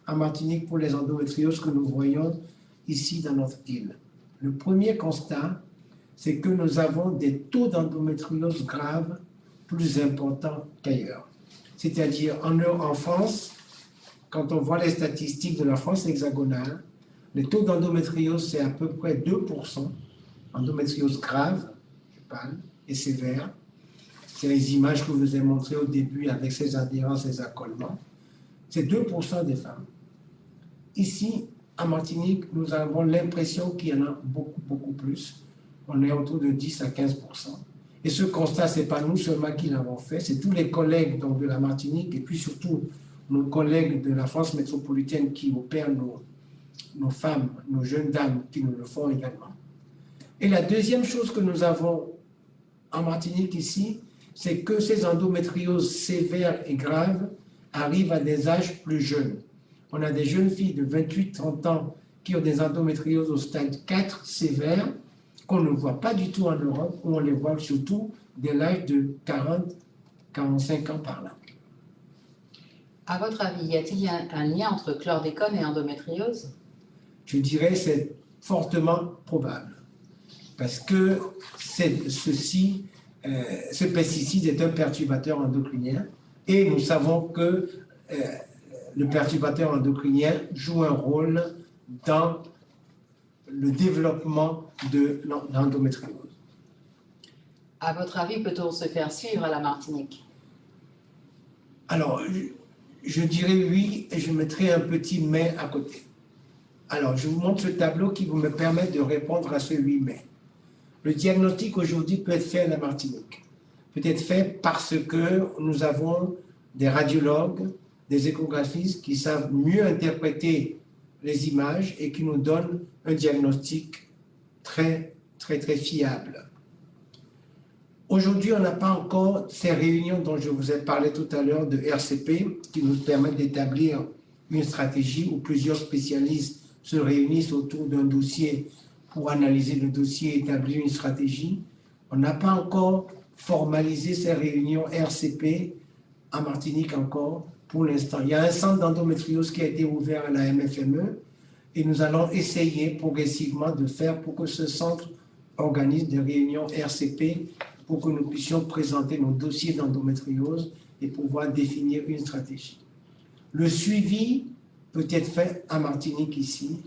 en Martinique pour les endométrioses que nous voyons ici dans notre île. Le premier constat, c'est que nous avons des taux d'endométriose graves plus importants qu'ailleurs. C'est-à-dire en France, quand on voit les statistiques de la France hexagonale, le taux d'endométriose, c'est à peu près 2%, endométriose grave, je parle, et sévère. C'est les images que je vous ai montrées au début avec ces adhérences, ces accolements. C'est 2% des femmes. Ici, en Martinique, nous avons l'impression qu'il y en a beaucoup, beaucoup plus. On est autour de 10 à 15%. Et ce constat, ce n'est pas nous seulement qui l'avons fait, c'est tous les collègues donc, de la Martinique et puis surtout nos collègues de la France métropolitaine qui opèrent nos femmes, nos jeunes dames qui nous le font également. Et la deuxième chose que nous avons en Martinique ici, c'est que ces endométrioses sévères et graves arrivent à des âges plus jeunes. On a des jeunes filles de 28-30 ans qui ont des endométrioses au stade 4 sévères, qu'on ne voit pas du tout en Europe, où on les voit surtout dès l'âge de 40-45 ans par là. À votre avis, y a-t-il un lien entre chlordécone et endométriose? Je dirais que c'est fortement probable, parce que ce pesticide est un perturbateur endocrinien, et nous savons que le perturbateur endocrinien joue un rôle dans le développement de l'endométriose. À votre avis, peut-on se faire suivre à la Martinique? Alors, je dirais oui, et je mettrai un petit mais à côté. Alors, je vous montre ce tableau qui me permet de répondre à ce oui mais. Le diagnostic aujourd'hui peut être fait à la Martinique. Peut être fait parce que nous avons des radiologues, des échographistes qui savent mieux interpréter les images et qui nous donnent un diagnostic très, très, très fiable. Aujourd'hui, on n'a pas encore ces réunions dont je vous ai parlé tout à l'heure de RCP qui nous permettent d'établir une stratégie où plusieurs spécialistes se réunissent autour d'un dossier pour analyser le dossier et établir une stratégie. On n'a pas encore formalisé ces réunions RCP en Martinique encore pour l'instant. Il y a un centre d'endométriose qui a été ouvert à la MFME et nous allons essayer progressivement de faire pour que ce centre organise des réunions RCP pour que nous puissions présenter nos dossiers d'endométriose et pouvoir définir une stratégie. Le suivi peut être fait en Martinique ici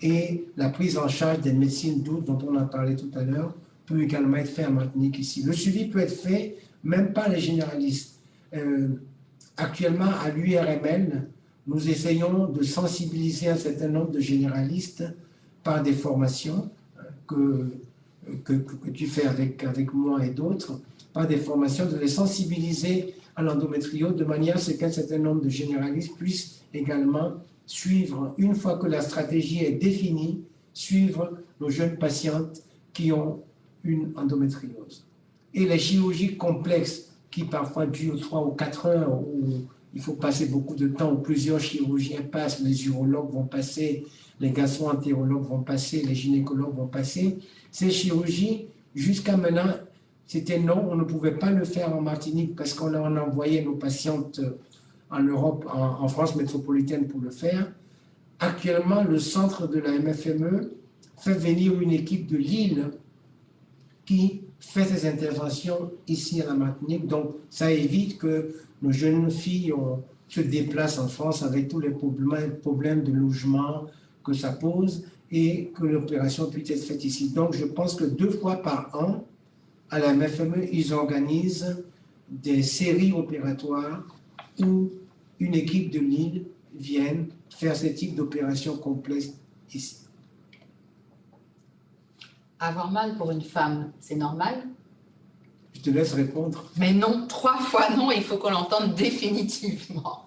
et la prise en charge des médecines douces dont on a parlé tout à l'heure peut également être fait en Martinique ici. Le suivi peut être fait même par les généralistes. Actuellement, à l'URML, nous essayons de sensibiliser un certain nombre de généralistes par des formations que tu fais avec moi et d'autres, par des formations, de les sensibiliser à l'endométriose de manière à ce qu'un certain nombre de généralistes puissent également suivre, une fois que la stratégie est définie, suivre nos jeunes patientes qui ont une endométriose. Et les chirurgies complexes qui parfois durent 3 ou 4 heures, où il faut passer beaucoup de temps, où plusieurs chirurgiens passent, les urologues vont passer, les gastro-entérologues vont passer, les gynécologues vont passer. Ces chirurgies, jusqu'à maintenant, c'était non, on ne pouvait pas le faire en Martinique parce qu'on envoyait nos patientes en Europe, en France métropolitaine pour le faire. actuellement, le centre de la MFME fait venir une équipe de Lille qui fait ses interventions ici à la Martinique. Donc, ça évite que nos jeunes filles se déplacent en France avec tous les problèmes de logement que ça pose et que l'opération puisse être faite ici. Donc, je pense que 2 fois par an, à la MFME, ils organisent des séries opératoires où une équipe de Lille vient faire ce type d'opération complexe ici. Avoir mal pour une femme, c'est normal? Je te laisse répondre. Mais non, 3 fois non, il faut qu'on l'entende définitivement.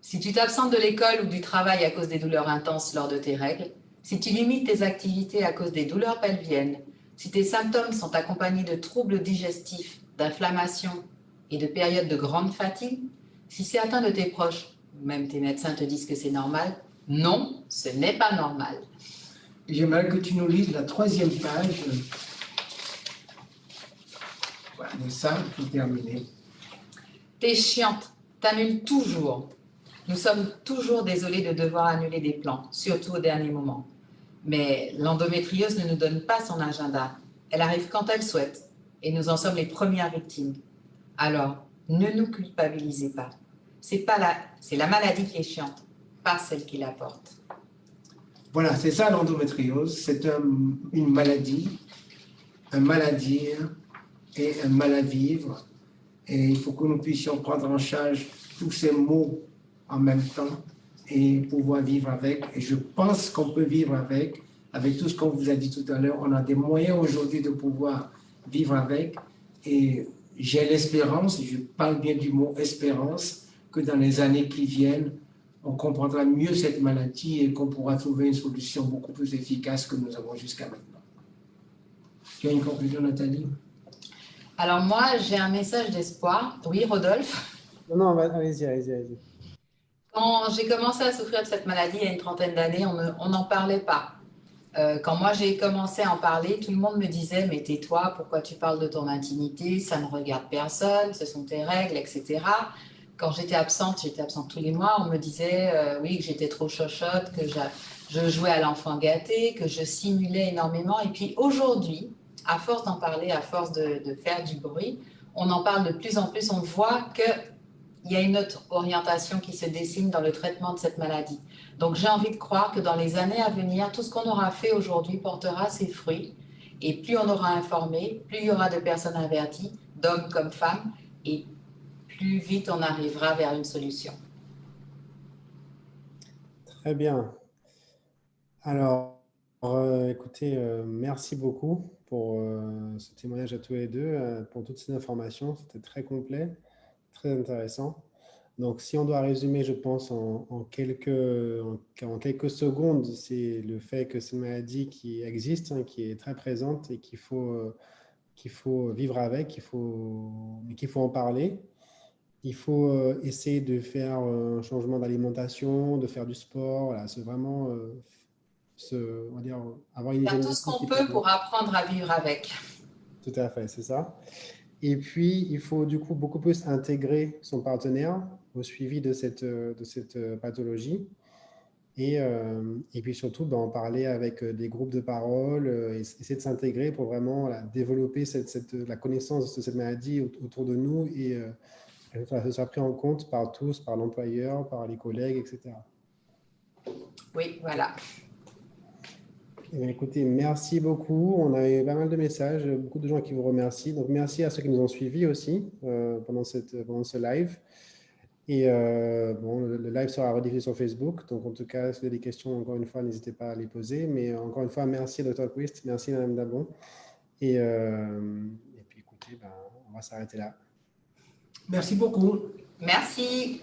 Si tu t'absentes de l'école ou du travail à cause des douleurs intenses lors de tes règles, si tu limites tes activités à cause des douleurs pelviennes, si tes symptômes sont accompagnés de troubles digestifs, d'inflammation et de périodes de grande fatigue, si c'est atteint de tes proches, même tes médecins te disent que c'est normal, non, ce n'est pas normal. J'aimerais que tu nous lises la 3e page. Voilà, de ça, pour terminer. T'es chiante, t'annules toujours. Nous sommes toujours désolés de devoir annuler des plans, surtout au dernier moment. Mais l'endométriose ne nous donne pas son agenda. Elle arrive quand elle souhaite, et nous en sommes les premières victimes. Alors, ne nous culpabilisez pas. C'est la maladie qui est chiante, pas celle qui la porte. Voilà, c'est ça l'endométriose. C'est une maladie, un mal à dire et un mal à vivre. Et il faut que nous puissions prendre en charge tous ces maux en même temps et pouvoir vivre avec. Et je pense qu'on peut vivre avec tout ce qu'on vous a dit tout à l'heure. On a des moyens aujourd'hui de pouvoir vivre avec. Et j'ai l'espérance, et je parle bien du mot espérance, que dans les années qui viennent, on comprendra mieux cette maladie et qu'on pourra trouver une solution beaucoup plus efficace que nous avons jusqu'à maintenant. Tu as une conclusion, Nathalie? Alors moi, j'ai un message d'espoir. Oui, Rodolphe? Non, allez-y. Quand j'ai commencé à souffrir de cette maladie il y a une trentaine d'années, on n'en parlait pas. Quand moi j'ai commencé à en parler, tout le monde me disait « mais tais-toi, pourquoi tu parles de ton intimité, ça ne regarde personne, ce sont tes règles, etc. » Quand j'étais absente tous les mois, on me disait oui, que j'étais trop chochotte, que je jouais à l'enfant gâté, que je simulais énormément. Et puis aujourd'hui, à force d'en parler, à force de faire du bruit, on en parle de plus en plus, on voit qu'il y a une autre orientation qui se dessine dans le traitement de cette maladie. Donc j'ai envie de croire que dans les années à venir, tout ce qu'on aura fait aujourd'hui portera ses fruits. Et plus on aura informé, plus il y aura de personnes averties, d'hommes comme femmes, et plus vite on arrivera vers une solution. Très bien. Alors, écoutez, merci beaucoup pour ce témoignage à tous les deux, pour toutes ces informations. C'était très complet, très intéressant. Donc, si on doit résumer, je pense, en quelques secondes, c'est le fait que c'est une maladie qui existe, hein, qui est très présente et qu'il faut vivre avec, mais qu'il faut en parler. Il faut essayer de faire un changement d'alimentation, de faire du sport. Voilà, c'est vraiment on va dire, avoir une hygiène Faire de tout vie ce qu'on qui peut permet. pour apprendre à vivre avec. Tout à fait, c'est ça. Et puis, il faut du coup beaucoup plus intégrer son partenaire au suivi de cette pathologie. Et puis surtout, en parler avec des groupes de parole, essayer de s'intégrer pour vraiment développer la connaissance de cette maladie autour de nous et que ça soit pris en compte par tous, par l'employeur, par les collègues, etc. Oui, voilà. Eh bien, écoutez, merci beaucoup. On a eu pas mal de messages, beaucoup de gens qui vous remercient. Donc, merci à ceux qui nous ont suivis aussi pendant ce live. Et bon, le live sera rediffusé sur Facebook. Donc, en tout cas, si vous avez des questions, encore une fois, n'hésitez pas à les poser. Mais encore une fois, merci Dr. Quist, merci Madame Dabon. Et puis, écoutez, on va s'arrêter là. Merci beaucoup. Merci.